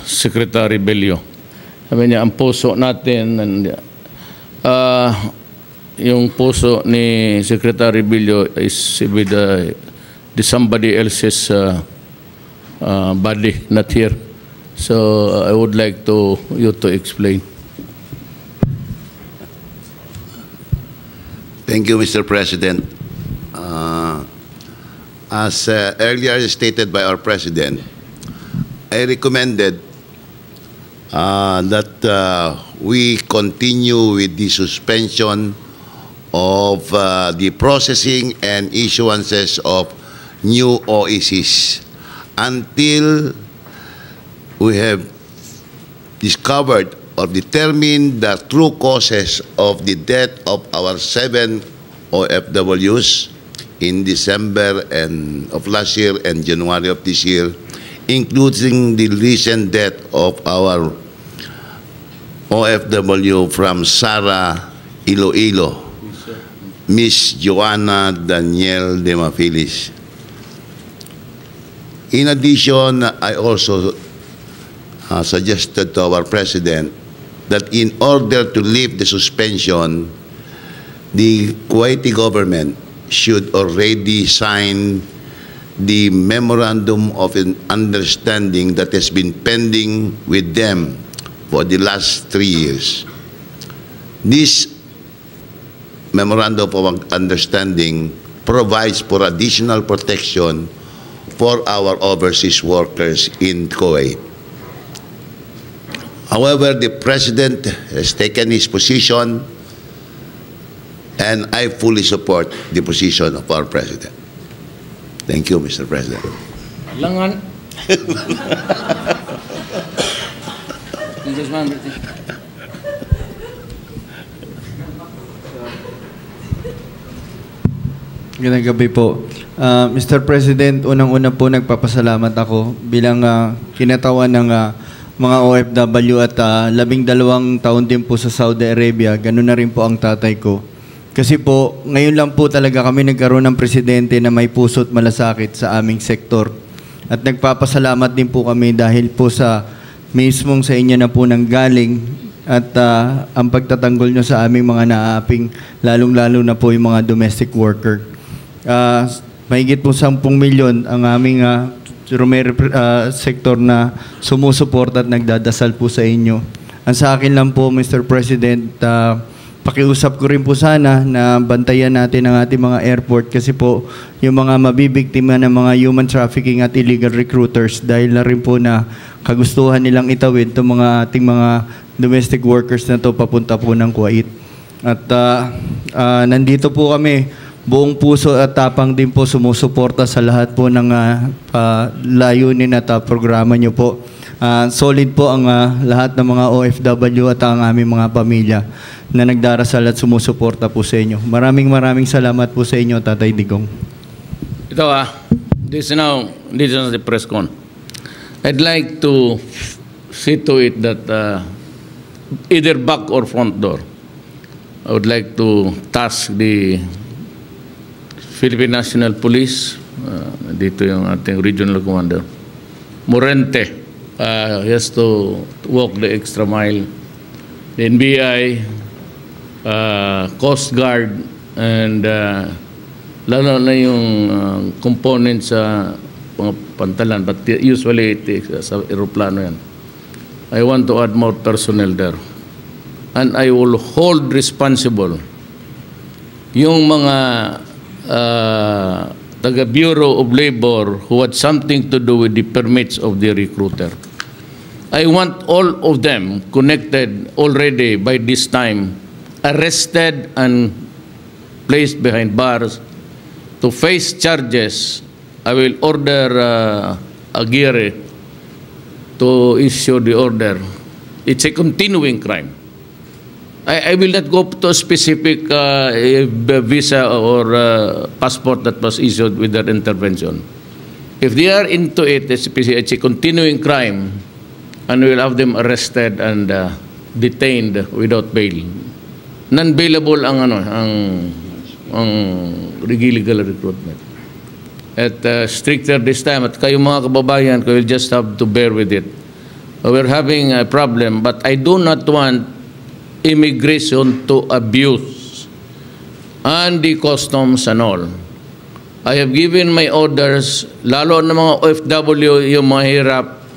Secretary Bello. Sabi niya, ang puso natin, yung puso ni Secretary Bello is with the somebody else's body, not here. So I would like you to explain. Thank you, Mr. President. As earlier stated by our President, I recommended that we continue with the suspension of the processing and issuances of new OECs until we have discovered or determined the true causes of the death of our 7 OFWs in December of last year and January of this year, including the recent death of our OFW from Sara, Iloilo, Miss Joanna Daniel de Mafilis. In addition, I also suggested to our President that in order to lift the suspension, the Kuwaiti government should already sign the memorandum of an understanding that has been pending with them for the last 3 years. This memorandum of understanding provides for additional protection for our overseas workers in Kuwait. However, the President has taken his position, and I fully support the position of our President. Thank you, Mr. President. Langan. Magandang gabi po. Mr. President, unang-una po nagpapasalamat ako bilang kinatawan ng mga OFW at 12 taon din po sa Saudi Arabia. Ganun na rin po ang tatay ko. Kasi po, ngayon lang po talaga kami nagkaroon ng presidente na may puso't malasakit sa aming sektor. At nagpapasalamat din po kami dahil po sa mismong sa inyo na po nang galing at ang pagtatanggol nyo sa aming mga naaaping, lalong-lalo na po yung mga domestic worker. Mahigit po 10 milyon ang aming sektor na sumusuporta at nagdadasal po sa inyo. Ang sa akin lang po, Mr. President, pakiusap ko rin po sana na bantayan natin ang ating mga airport kasi po yung mga mabibiktima ng mga human trafficking at illegal recruiters dahil na rin po na kagustuhan nilang itawid itong mga ating mga domestic workers na to papunta po ng Kuwait. At nandito po kami, buong puso at tapang din po sumusuporta sa lahat po ng layunin at programa nyo po. Solid po ang lahat ng mga OFW at ang aming mga pamilya na nagdarasal at sumusuporta po sa inyo. Maraming salamat po sa inyo, Tatay Digong. Ito this is the press con. I'd like to see to it that either back or front door, I would like to task the Philippine National Police, dito yung ating regional commander, Morente, he has to walk the extra mile. The NBI, Coast Guard, and lalo na yung component sa mga pantalan, but usually it is sa aeroplano yan. I want to add more personnel there. And I will hold responsible yung mga taga Bureau of Labor who had something to do with the permits of the recruiter. I want all of them connected already by this time, arrested and placed behind bars to face charges. I will order Aguirre to issue the order. It's a continuing crime. I will not go to a specific visa or passport that was issued with that intervention. If they are into it, it's a continuing crime, and we will have them arrested and detained without bail. Non-bailable ang illegal recruitment. At stricter this time, at kayo mga kababayan, you will just have to bear with it. We're having a problem, but I do not want immigration to abuse and the customs and all. I have given my orders, lalo na mga OFW, yung mahirap,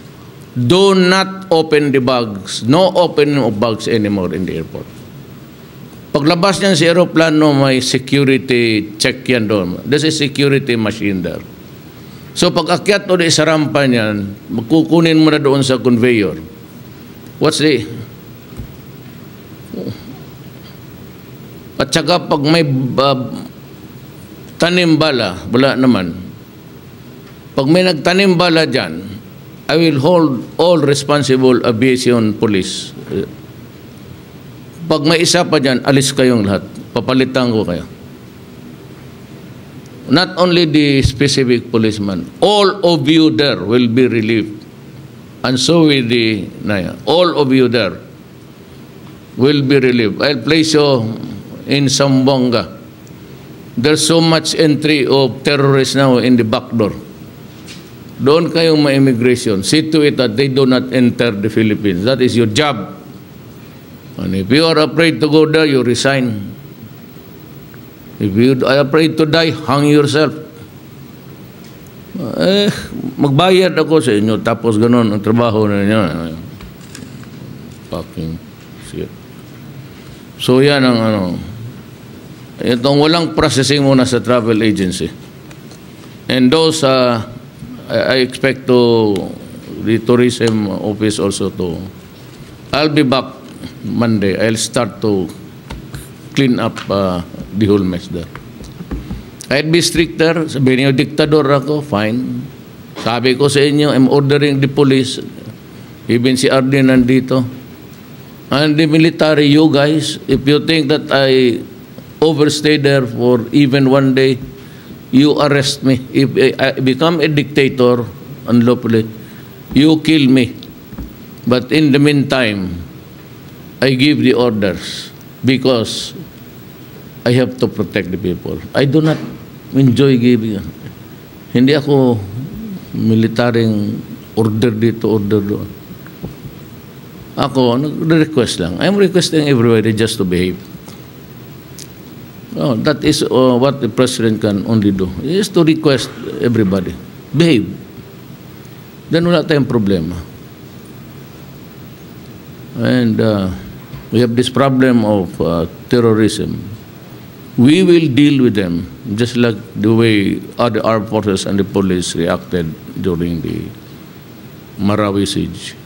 do not open the bags. No opening of bags anymore in the airport. Paglabas niyan sa aeroplano, may security check yan doon. There's a security machine there. So pag akyat o di sa rampa niyan, magkukunin mo na doon sa conveyor. What's the... At saka pag may tanim bala, wala naman. Pag may nagtanim bala dyan, I will hold all responsible aviation police. Pag may isa pa dyan, alis kayong lahat. Papalitan ko kayo. Not only the specific policeman, all of you there will be relieved. And so will the Naya. All of you there will be relieved. I'll place you in Sambonga. There's so much entry of terrorists now in the back door. Doon kayong ma-immigration. See to it that they do not enter the Philippines. That is your job. And if you are afraid to go there, you resign. If you are afraid to die, hang yourself. Magbayad ako sa inyo, tapos ganun ang trabaho na ninyo. Fucking shit. So yan ang ano. Itong walang processing muna sa travel agency. And those, I expect the tourism office also to, I'll be back Monday. I'll start to clean up the whole mess there. I'd be stricter. Sabihin niyo, diktador ako, fine. Sabi ko sa inyo, I'm ordering the police. Even si Arden nandito. And the military, you guys, if you think that I overstay there for even one day, you arrest me. If I become a dictator unlawfully, you kill me. But in the meantime, I give the orders because I have to protect the people. I do not enjoy giving. Hindi ako militaring order dito, order doon. Ako, nag-request lang. I'm requesting everybody just to behave. Oh, that is what the president can only do. He is to request everybody. Behave. Then wala tayong problema. And we have this problem of terrorism. We will deal with them just like the way other armed forces and the police reacted during the Marawi siege.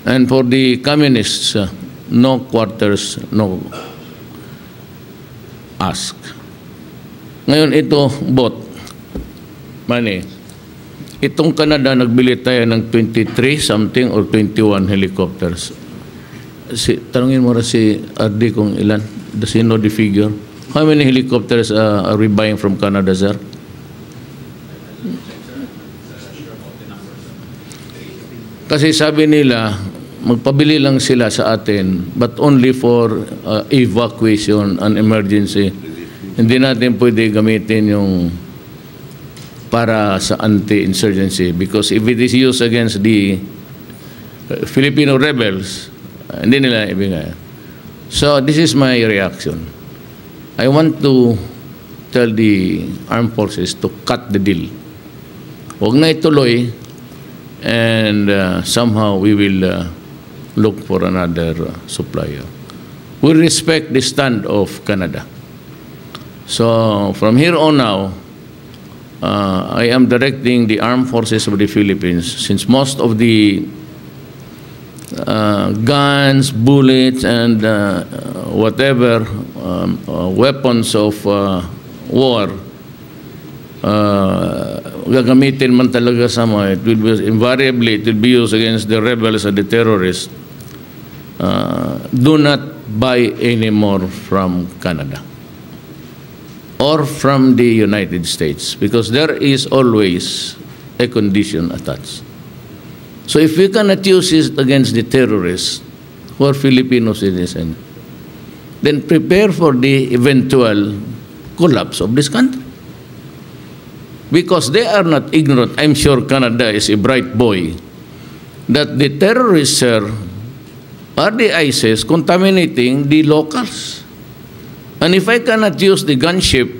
And for the communists, no quarters, no ask. Ngayon ito, bot, money. Itong Canada, nagbili tayo ng 23 something or 21 helicopters. Tanungin mo rin si RD kung ilan. Does he know the figure? How many helicopters are we buying from Canada, sir? Kasi sabi nila, magpabili lang sila sa atin, but only for evacuation and emergency. Hindi natin pwede gamitin yung para sa anti-insurgency because if it is used against the Filipino rebels, hindi nila ibigay. So this is my reaction. I want to tell the armed forces to cut the deal. Huwag na ituloy and somehow we will look for another supplier. We respect the stand of Canada. So from here on now, I am directing the armed forces of the Philippines, since most of the guns, bullets, and whatever weapons of war gagamitin man talaga sa mga, it will be invariably, it will be used against the rebels and the terrorists. Do not buy any more from Canada or from the United States because there is always a condition attached. So if we cannot use it against the terrorists who are Filipino citizens, then prepare for the eventual collapse of this country. Because they are not ignorant. I'm sure Canada is a bright boy that the terrorists are the ISIS contaminating the locals. And if I cannot use the gunship,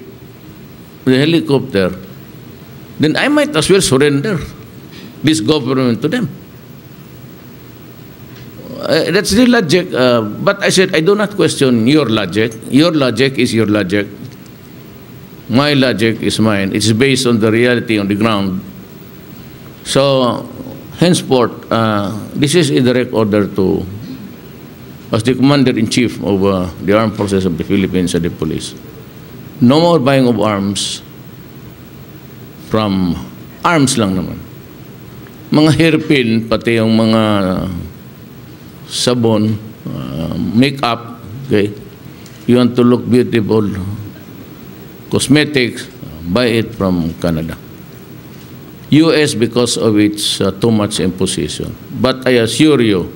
the helicopter, then I might as well surrender this government to them. That's the logic. But I said, I do not question your logic. Your logic is your logic. My logic is mine. It's based on the reality on the ground. So, henceforth, this is a direct order to, as the Commander-in-Chief of the Armed Forces of the Philippines and the police. No more buying of arms from arms lang naman. Mga hairpin, pati yung mga sabon, make-up, okay? You want to look beautiful, cosmetics, buy it from Canada. US because of its too much imposition. But I assure you,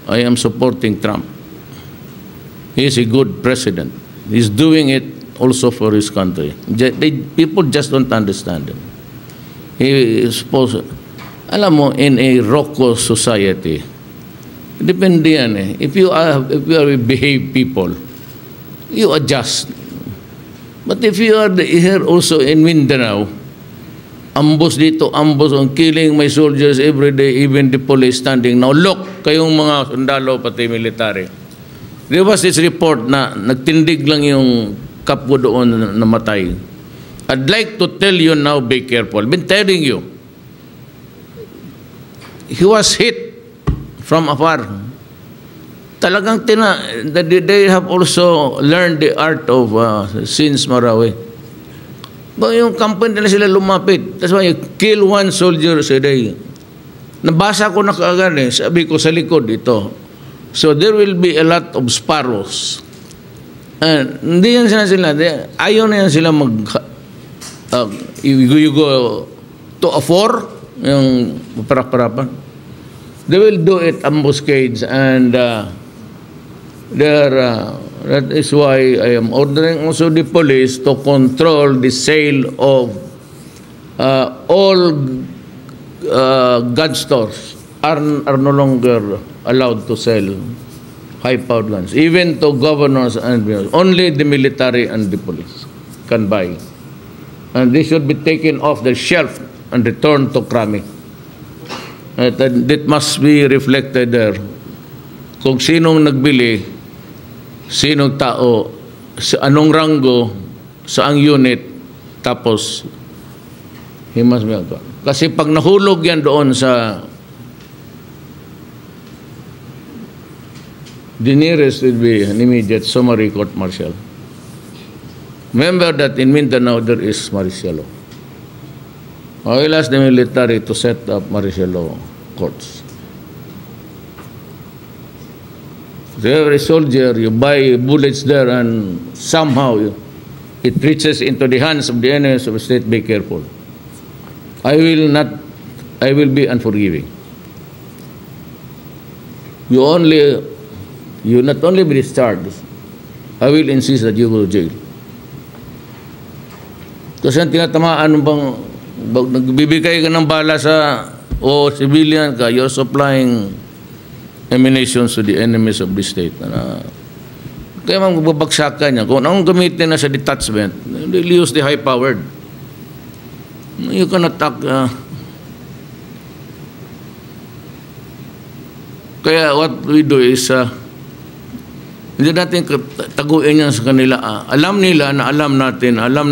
I am supporting Trump. He is a good president. He's doing it also for his country. People just don't understand him. He is supposed, alam mo, in a raucous society, depende yan eh. If you are behave people, you adjust. But if you are here also in Mindanao, ambush dito, ambush on killing my soldiers every day, even the police standing. Now look, kayong mga sundalo pati military. There was this report na nagtindig lang yung kapwa doon na namatay. I'd like to tell you now, be careful. I've been telling you. He was hit from afar. Talagang they have also learned the art of sins marawi. Yung company nila sila lumapit. That's why you kill one soldier a day. Nabasa ko na kaagad eh. Sabi ko sa likod ito. So there will be a lot of sparrows. And hindi yan sila. Ayaw na yan sila you go to a four, yung parap-parapan. They will do it ambuscades and that is why I am ordering also the police to control the sale of all gun stores are no longer allowed to sell high-powered guns, even to governors and only the military and the police can buy. And this should be taken off the shelf and returned to Krami. That must be reflected there. Kung sinong nagbili, sinong tao, sa anong ranggo, saang unit, tapos he must be. Kasi pag nahulog yan doon sa the nearest will be an immediate summary court-martial. Remember that in Mindanao there is martial law. I will ask the military to set up martial law courts. So every soldier, you buy bullets there and somehow it reaches into the hands of the enemies of the state, be careful. I will be unforgiving. You not only be discharged, I will insist that you go to jail. Kasi ang tinatamaan bang nagbibigay ka ng bala sa civilian ka, you're supplying ammunitions to the enemies of the state. Kaya magbabagsakan niya. Kung anong gamitin na sa detachment, they'll use the high-powered. You can attack. Kaya what we do is hindi natin taguin yan sa kanila. Alam nila na alam natin, alam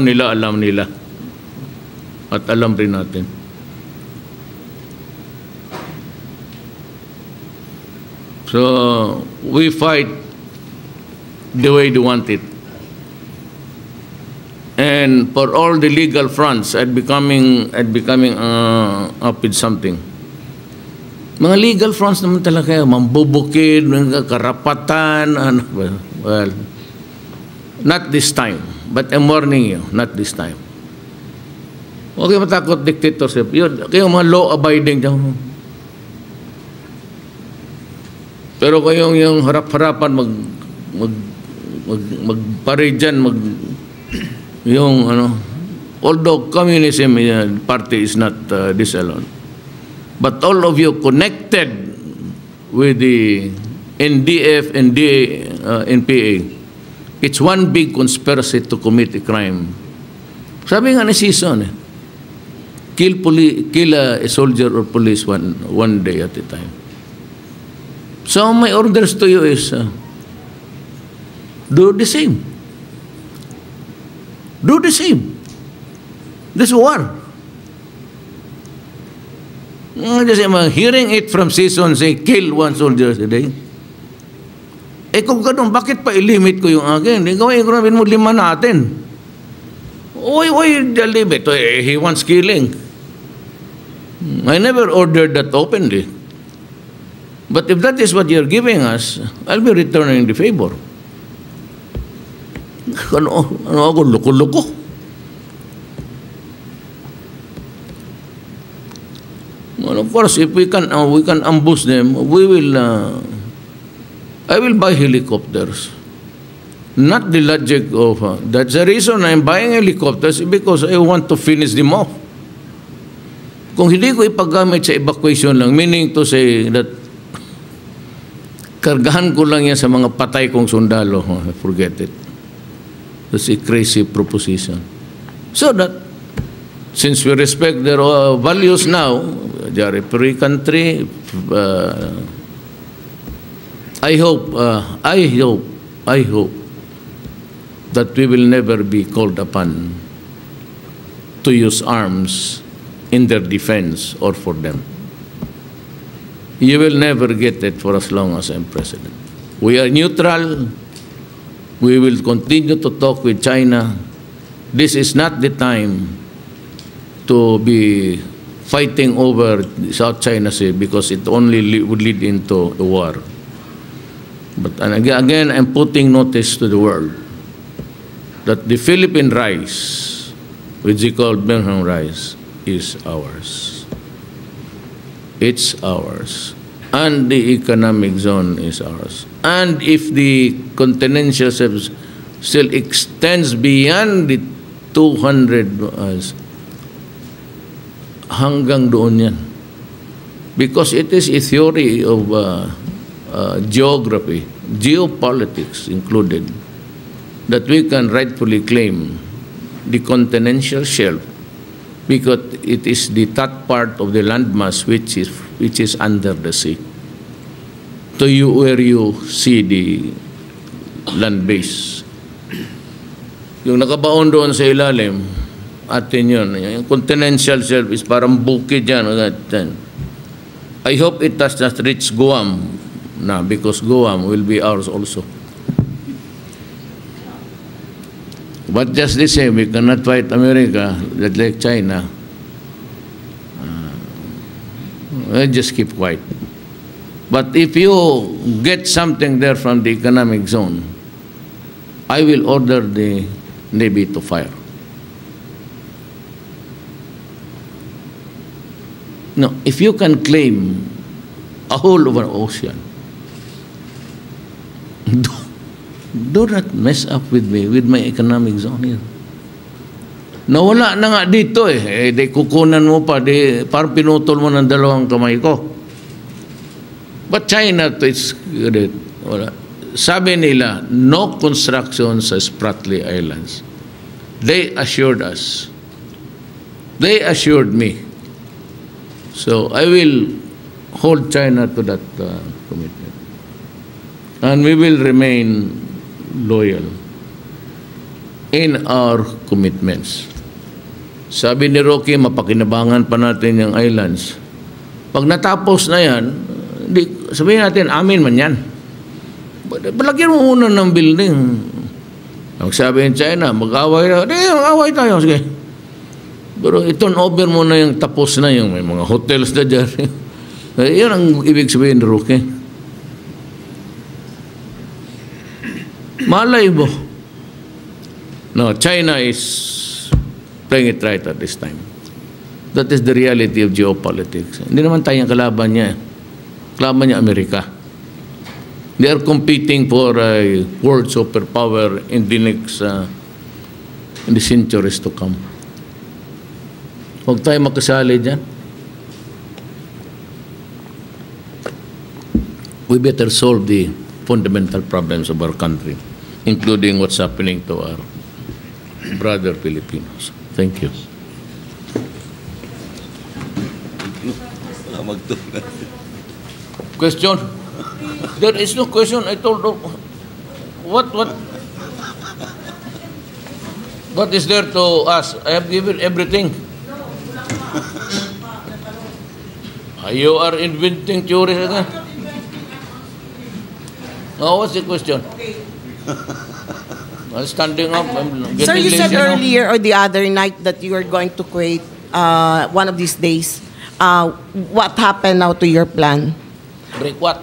nila. At alam rin natin. So, we fight the way they want it. And for all the legal fronts at becoming up with something. Mga legal fronts naman talaga, mambubukid, karapatan, well, not this time. But I'm warning you, not this time. Okay, matakot dictatorship. Yun, kayo mga law-abiding dyan. Pero kayong yung harap-harapan magpare dyan, although communism party is not this alone. But all of you connected with the NDF and NPA, it's one big conspiracy to commit a crime. Sabi nga ni Season, kill a soldier or police one day at a time. So my orders to you is do the same. Do the same. This war. Just hearing it from Season say, kill one soldier a day. Kung ganun, bakit pa i-limit ko yung akin? Gawin ko namin mo 5 natin. Why the limit? He wants killing. I never ordered that openly. But if that is what you're giving us, I'll be returning the favor. Ano ako, loko-loko? Well, of course, if we can ambush them, I will buy helicopters. Not the logic of, that's the reason I'm buying helicopters because I want to finish them off. Kung hindi ko ipagamit sa evacuation lang, meaning to say that kargahan ko lang yan sa mga patay kong sundalo, forget it. That's a crazy proposition. So that since we respect their values now, they are a free country. I hope that we will never be called upon to use arms in their defense or for them. You will never get it for as long as I'm president. We are neutral. We will continue to talk with China. This is not the time to be fighting over South China Sea because it only would lead into a war. But again, I'm putting notice to the world that the Philippine rice, which is called Benham rice, is ours. It's ours. And the economic zone is ours. And if the continental shelf still extends beyond the 200 miles, hanggang doon yan. Because it is a theory of geography, geopolitics included, that we can rightfully claim the continental shelf because it is the top part of the landmass which is under the sea. To you, where you see the land base. Yung nakabaon doon sa ilalim, atin yun. Yung continental shelf is parang bukid yan. I hope it does not reach Guam now because Guam will be ours also. But just the same, we cannot fight America, like China. We'll just keep quiet. But if you get something there from the economic zone, I will order the Navy to fire. No, if you can claim a whole of an ocean, do not mess up with me, with my economic zone here. Nawala na nga dito eh. Di kukunan mo pa, di parang pinutol mo ng dalawang kamay ko. But China, it's good. Wala. Sabi nila, no construction sa Spratly Islands. They assured us. They assured me. So I will hold China to that commitment. And we will remain loyal in our commitments. Sabi ni Rocky, mapakinabangan pa natin yung islands. Pag natapos na yan, sabihin natin, amin man yan. Palagyan mo muna ng building. Ang sabi ng China, mag-away tayo. Mag-away tayo. Sige. Pero i-turn over mo na yung tapos na yung may mga hotels na dyan. Yan ang ibig sabihin ni Rocky. Malay mo. No, China is playing it right at this time. That is the reality of geopolitics. Hindi naman tayong kalaban niya. Kalaban niya Amerika. They are competing for a world superpower in the next in the centuries to come. Huwag tayo makasali dyan. We better solve the fundamental problems of our country, including what's happening to our brother Filipinos. Thank you. Question? There is no question. I told you. What is there to ask? I have given everything. You are inventing theories again. Oh, what's the question? I'm standing up. I'm getting Sir, you lazy said now. earlier or the other night that you are going to Kuwait one of these days. What happened now to your plan? Break what?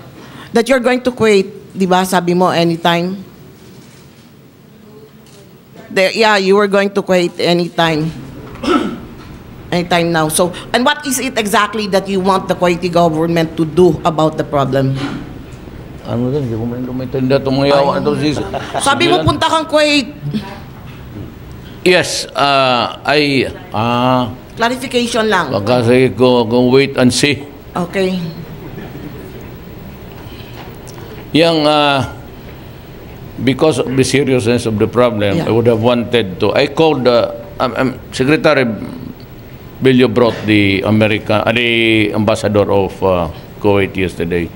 That you're going to Kuwait, di ba? Sabi mo anytime. Yeah, you were going to Kuwait anytime. Anytime now. So, and what is it exactly that you want the Kuwaiti government to do about the problem? Ano din, hindi ko maintindihan itong mga yawa. Sabi mo, punta kang Kuwait. Yes, Clarification lang. Kasi go wait and see. Okay. Yung, because of the seriousness of the problem, Yeah. I would have wanted to, I called, Secretary Bello brought the the ambassador of Kuwait yesterday.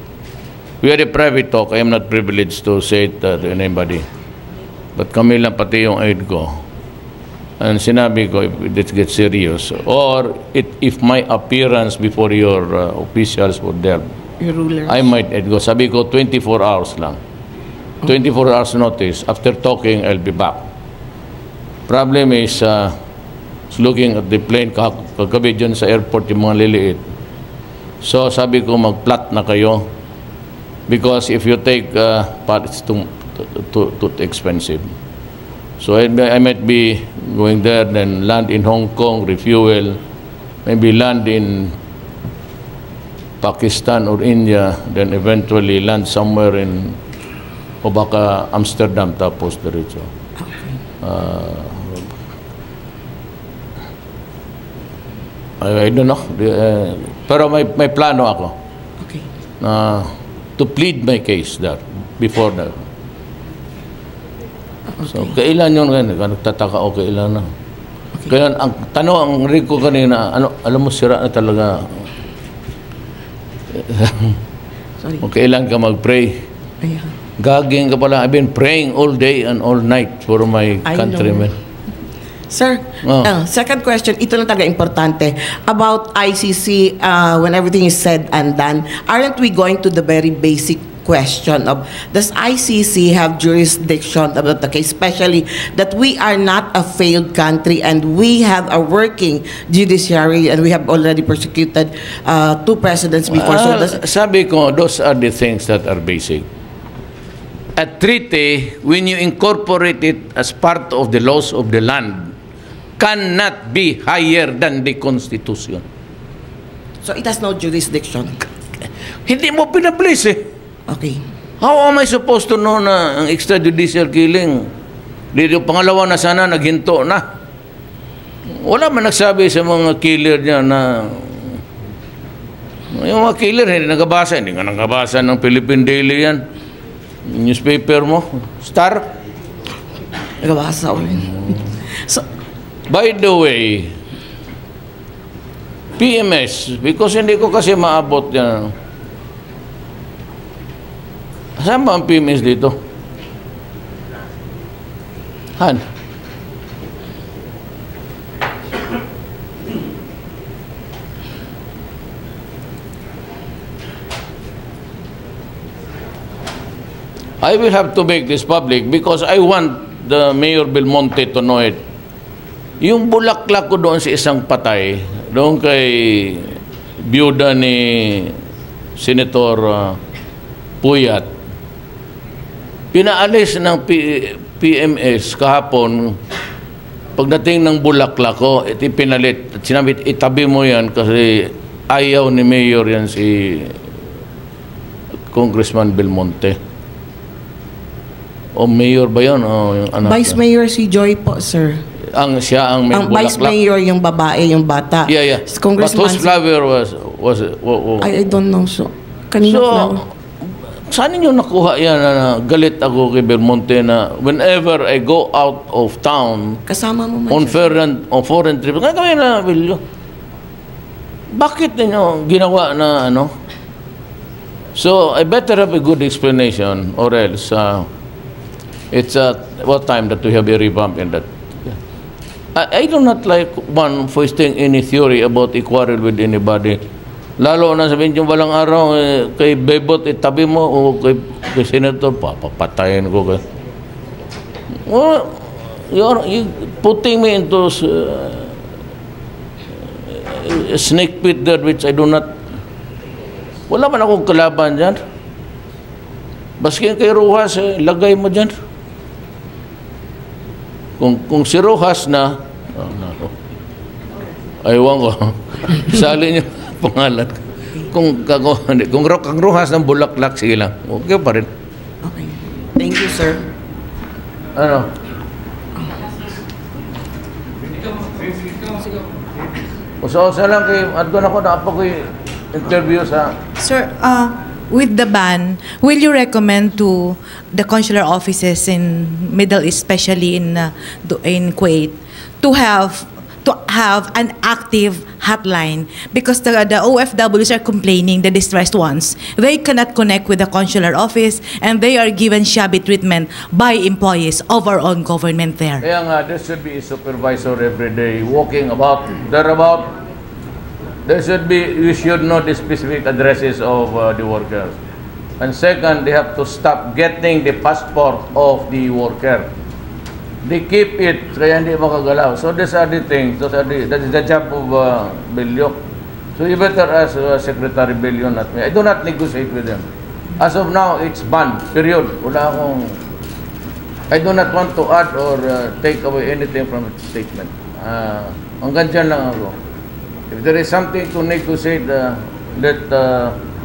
We had a private talk. I am not privileged to say it to anybody. But kami lang pati yung aide ko. And sinabi ko, if it gets serious, or if my appearance before your officials were there, Your rulers. I might go. Sabi ko, 24 hours lang. 24 hours notice. After talking, I'll be back. Problem is, looking at the plane, kagabi dyan sa airport, yung mga liliit. So, sabi ko, mag-plot na kayo. Because if you take, it's too expensive. So, I might be going there, then land in Hong Kong, refuel, maybe land in Pakistan or India, then eventually land somewhere in o baka Amsterdam tapos diretso. I don't know. Pero may plano ako. Okay. To plead my case there before that. So, kailan yun ngayon? Nagtataka ako kailan na. Kaya ang tanong, ang Rico kanina, alam mo, sira na talaga. Sorry. O kailan ka mag-pray? Ayan. Gaging ka pala. I've been praying all day and all night for my countrymen. Sir, second question, ito na talaga importante. About ICC, when everything is said and done, aren't we going to the very basic question of, does ICC have jurisdiction about the case, especially that we are not a failed country and we have a working judiciary and we have already persecuted two presidents before. Sabi ko, those are the things that are basic. A treaty, when you incorporate it as part of the laws of the land, cannot be higher than the Constitution. So it has no jurisdiction? Hindi mo pinaplace eh. Okay. How am I supposed to know na ang extrajudicial killing? Dito pangalawa na sana naghinto na. Wala man nagsabi sa mga killer niya na yung mga killer hindi nagabasa. Hindi nga nagabasa ng Philippine Daily yan. Newspaper mo. Star. Nagabasa ko yun. So, by the way, PMS, because hindi ko kasi maabot yan. Saan ba ang PMS dito? Han? I will have to make this public because I want the Mayor Belmonte to know it. Yung bulaklak ko doon sa isang patay, doon kay biyuda ni Senator Puyat, pinaalis ng PMS kahapon. Pagdating ng bulaklak ko, pinalit. At sinabi, itabi mo yan kasi ayaw ni Mayor yan si Congressman Belmonte. O Mayor ba yun? O yung anak Vice Mayor si Joy po, sir. Siya ang may Ang bulaklak. Vice Mayor yung babae, yung bata. Yeah. But whose flower was I don't know. So, kanino flower? Saan ninyo nakuha yan na galit ako kay Belmonte na whenever I go out of town Kasama mo man on siya. foreign trip, nga kami na, Bello, bakit ninyo ginawa na ano? So, I better have a good explanation or else it's what time that we have a revamp in that. I do not like one foisting any theory about a quarrel with anybody. Lalo na sabihin yung walang araw, kay Bebot, itabi mo, o kay Senator, papatayin ko. Well, you're putting me into a snake pit there which I do not, wala man akong kalaban dyan. Baskin kay Rojas, lagay mo dyan. Kung si Rojas na, aywan ko, sali niyo pangalan. Kung Rojas ng bulaklak, sige lang. Okay pa rin. Okay. Thank you, sir. Ano? Usa lang kay adto na ko na ako interview sa Sir, with the ban, will you recommend to the consular offices in Middle East, especially in Kuwait, to have to have an active hotline, because the OFWs are complaining, the distressed ones. They cannot connect with the consular office and they are given shabby treatment by employees of our own government there. Kaya nga, there should be a supervisor every day walking about, thereabout. There should be, you should know the specific addresses of the workers. And second, they have to stop getting the passport of the worker. They keep it, kaya hindi makagalaw. So these are the things, that is the job of Bello. So you better ask Secretary Bello, not me. I do not negotiate with them. As of now, it's banned, period. Wala akong, I do not want to add or take away anything from the statement. Hanggang dyan lang ako. If there is something to negotiate, let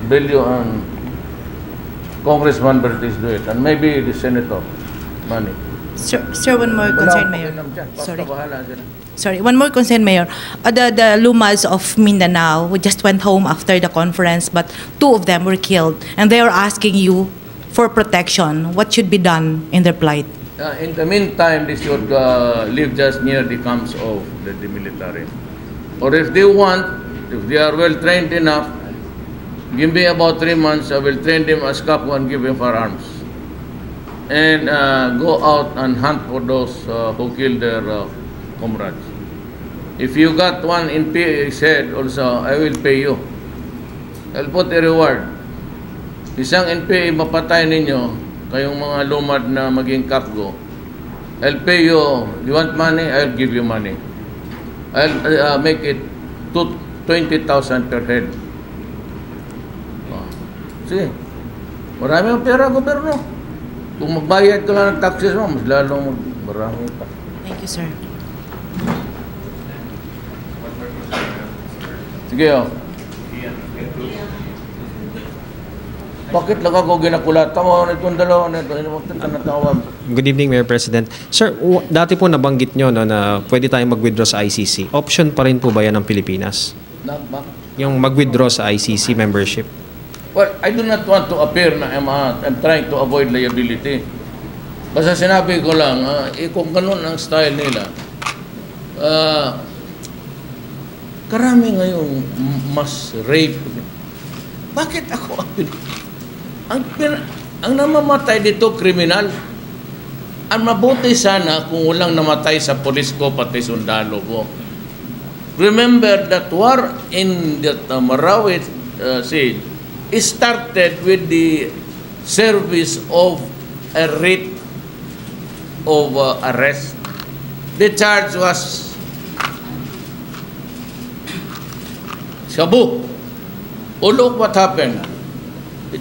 Bello and Congressman Bertiz do it. And maybe the Senator, Manny. Sir, one more concern, Mayor. Sorry, one more concern, Mayor. The Lumas of Mindanao who just went home after the conference, but 2 of them were killed, and they are asking you for protection. What should be done in their plight? In the meantime, they should live just near the camps of the military. Or if they want, if they are well trained enough, give me about 3 months, I will train them as capo and give them firearms. And go out and hunt for those who killed their comrades. If you got one in his head also, I will pay you. I'll put a reward. Isang NPA mapatay ninyo, kayong mga lumad na maging kapgo, I'll pay you. You want money? I'll give you money. I'll make it 20,000 per head. See, marami ang pera, gobyerno. Kung magbayad ka lang ng taxes mo, mas lalong marami pa. Thank you, sir. Sige, oh. Bakit lang ako ginakulata mo? Itong dalawa na ito. Natawag. Good evening, Mayor President. Sir, dati po nabanggit nyo na pwede tayong mag-withdraw sa ICC. Option pa rin po ba yan ng Pilipinas? Yung mag-withdraw sa ICC membership? Well, I do not want to appear na I'm trying to avoid liability. Basta sinabi ko lang, kung ganun ang style nila, karami ngayong mass rape. Bakit ako? Ang namamatay dito, kriminal. Ang mabuti sana kung walang namatay sa polis ko, pati sundalo ko. Remember that war in the Marawi siege, it started with the service of a writ of arrest. The charge was shabu. Oh, look what happened.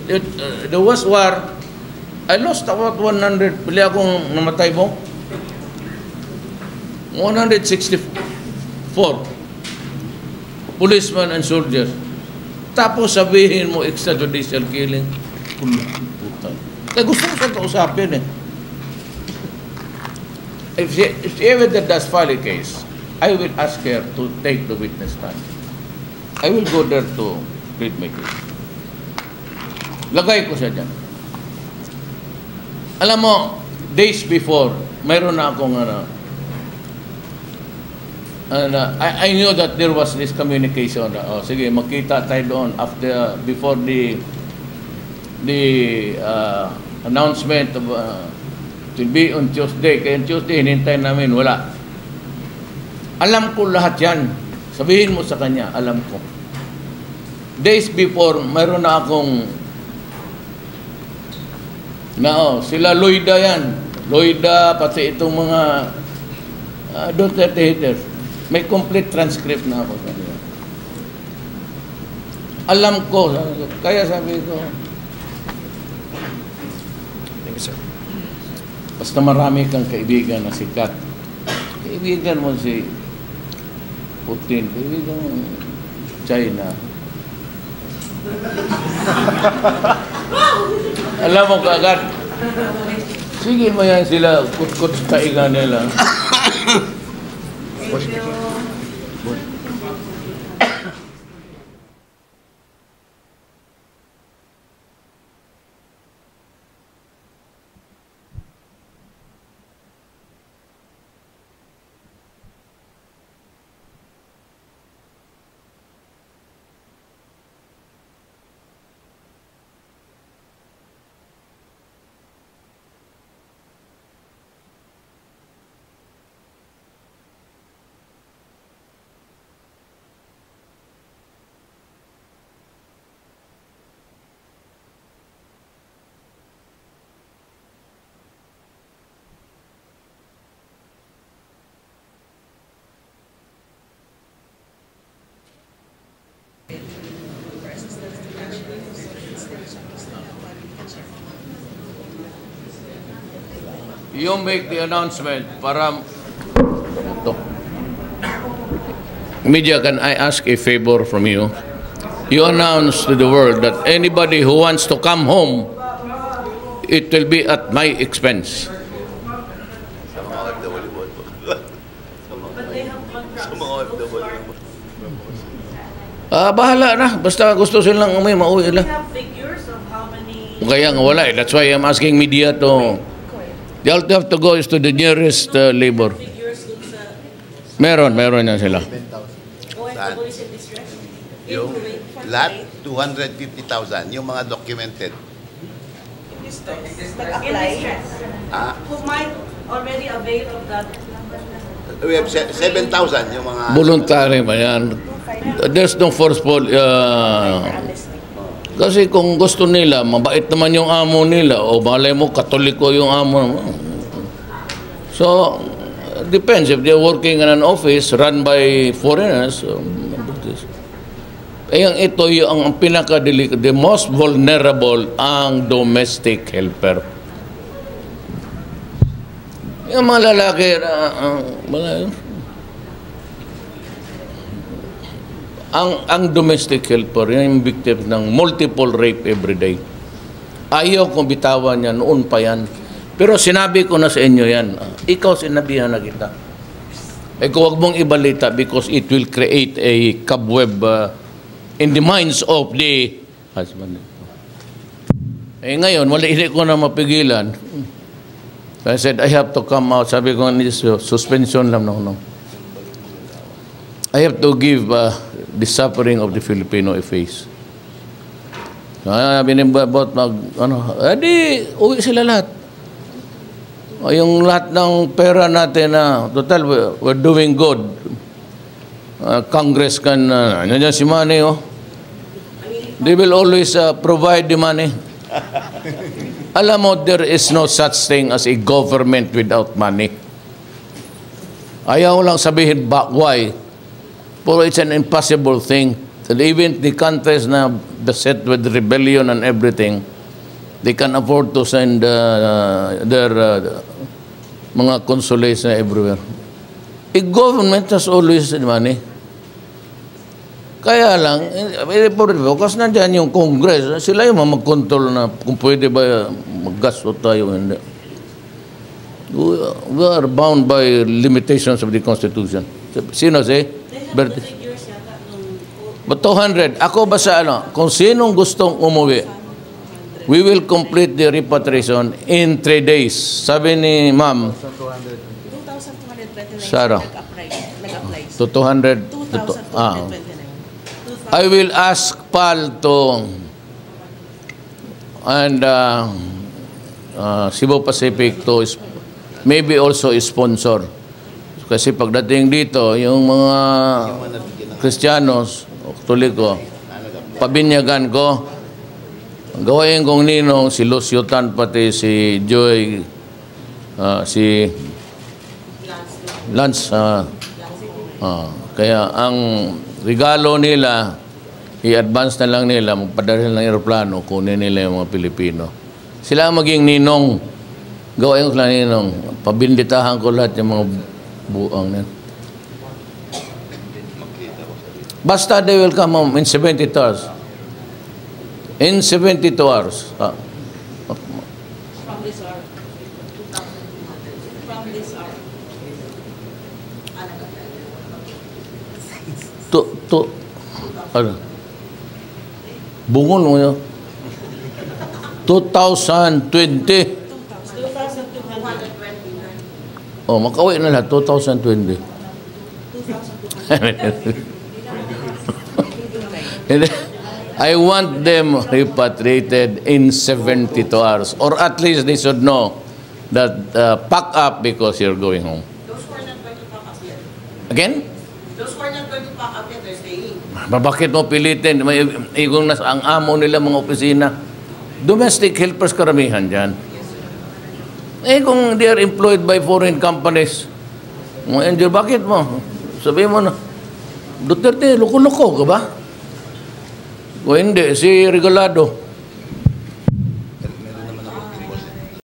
There was war. I lost about 100. Pili akong namatay mo? 164 policemen and soldiers. Tapos sabihin mo extrajudicial killing. Kaya gusto ko siyang kausapin eh. If she ever does file a case, I will ask her to take the witness stand. I will go there to plead my case. Lagay ko siya dyan. Alam mo, days before, mayroon na akong I knew that there was this communication. Sige, magkita tayo doon before the announcement of it will be on Tuesday. Kaya Tuesday, hinintay namin, wala. Alam ko lahat yan. Sabihin mo sa kanya, alam ko. Days before, mayroon na akong sila Lloyda yan. Lloyda, pati itong mga Duterte haters. May complete transcript na ako sa nila. Alam ko, kaya sabi ko, Thank you, sir. basta marami kang kaibigan na sikat. Kaibigan mo si Putin, kaibigan mo China. Alam mo kaagad, sige mo yan sila, kutkut sa taiga nila. you make the announcement para... Ito. Media, can I ask a favor from you? You announce to the world that anybody who wants to come home, it will be at my expense. Bahala na. Basta gusto silang mauwi lang. Kaya nga wala eh. That's why I'm asking media to... They all have to go is to the nearest labor. Meron yan sila. Yung lahat, 250,000. Yung mga documented. Who might already avail of that? We have 7,000 yung mga... Voluntary ba yan? There's no forceful... kasi kung gusto nila, mabait naman yung amo nila, o malay mo, katoliko yung amo. So, depends. If they're working in an office run by foreigners, ito yung pinaka-delicate, the most vulnerable, ang domestic helper. Yung mga lalaki, ang domestic helper, yung victim ng multiple rape every day. Ayaw kong bitawan yan, noon pa yan. Pero sinabi ko na sa inyo yan, ikaw sinabihan na kita. Huwag mong ibalita because it will create a cobweb in the minds of the husband. Ngayon, hindi ko na mapigilan. So I said, I have to come out. Sabi ko, suspension lang. No. I have to give the suffering of the Filipino a face. Binibabot uwi sila lahat. Yung lahat ng pera natin na, total, we're doing good. Congress can, nandiyan si money, they will always provide the money. Alam mo, there is no such thing as a government without money. Ayaw lang sabihin why. Pero it's an impossible thing. And even the countries na beset with rebellion and everything, they can afford to send their mga consulates everywhere. A government has always money. Kaya lang, kasi nandiyan yung Congress, sila yung mag-control na kung pwede ba mag-gasto tayo. Hindi. We are bound by limitations of the Constitution. Sino si? Bertiz. But 200. Ako ba sa kung sinong gustong umuwi, we will complete the repatriation in 3 days. Sabi ni Ma'am, 2,229 Sarah, nag-apply. to 200. I will ask PAL to and Cebu Pacific to maybe also sponsor. Kasi pagdating dito, yung mga Kristiyanos, Katoliko, pabinyagan ko, gawain kong ninong, si Lucio Tan, pati si Joy, si Lance. Kaya ang regalo nila, i-advance na lang nila, magpadala ng aeroplano, kunin nila yung mga Pilipino. Sila ang maging ninong. Gawain ko lang ninong. Pabinditahan ko lahat yung mga buang na. Basta they will come home in 72 hours. In 72 hours. From this hour. From this hour. Bungon mo yun. 2020. 2,229. Makauwi na lahat, 2020. I want them repatriated in 72 hours. Or at least they should know that pack up because you're going home. Those who are not going to pack up yet. Again? Those who are not going to pack up yet, they're staying. Bakit mo pilitin? Kung ang amo nila mga opisina. Domestic helpers karamihan dyan. Kung they are employed by foreign companies, mga angel, bakit mo? Sabihin mo na, Duterte, loko-loko ka ba? O hindi, si Regalado.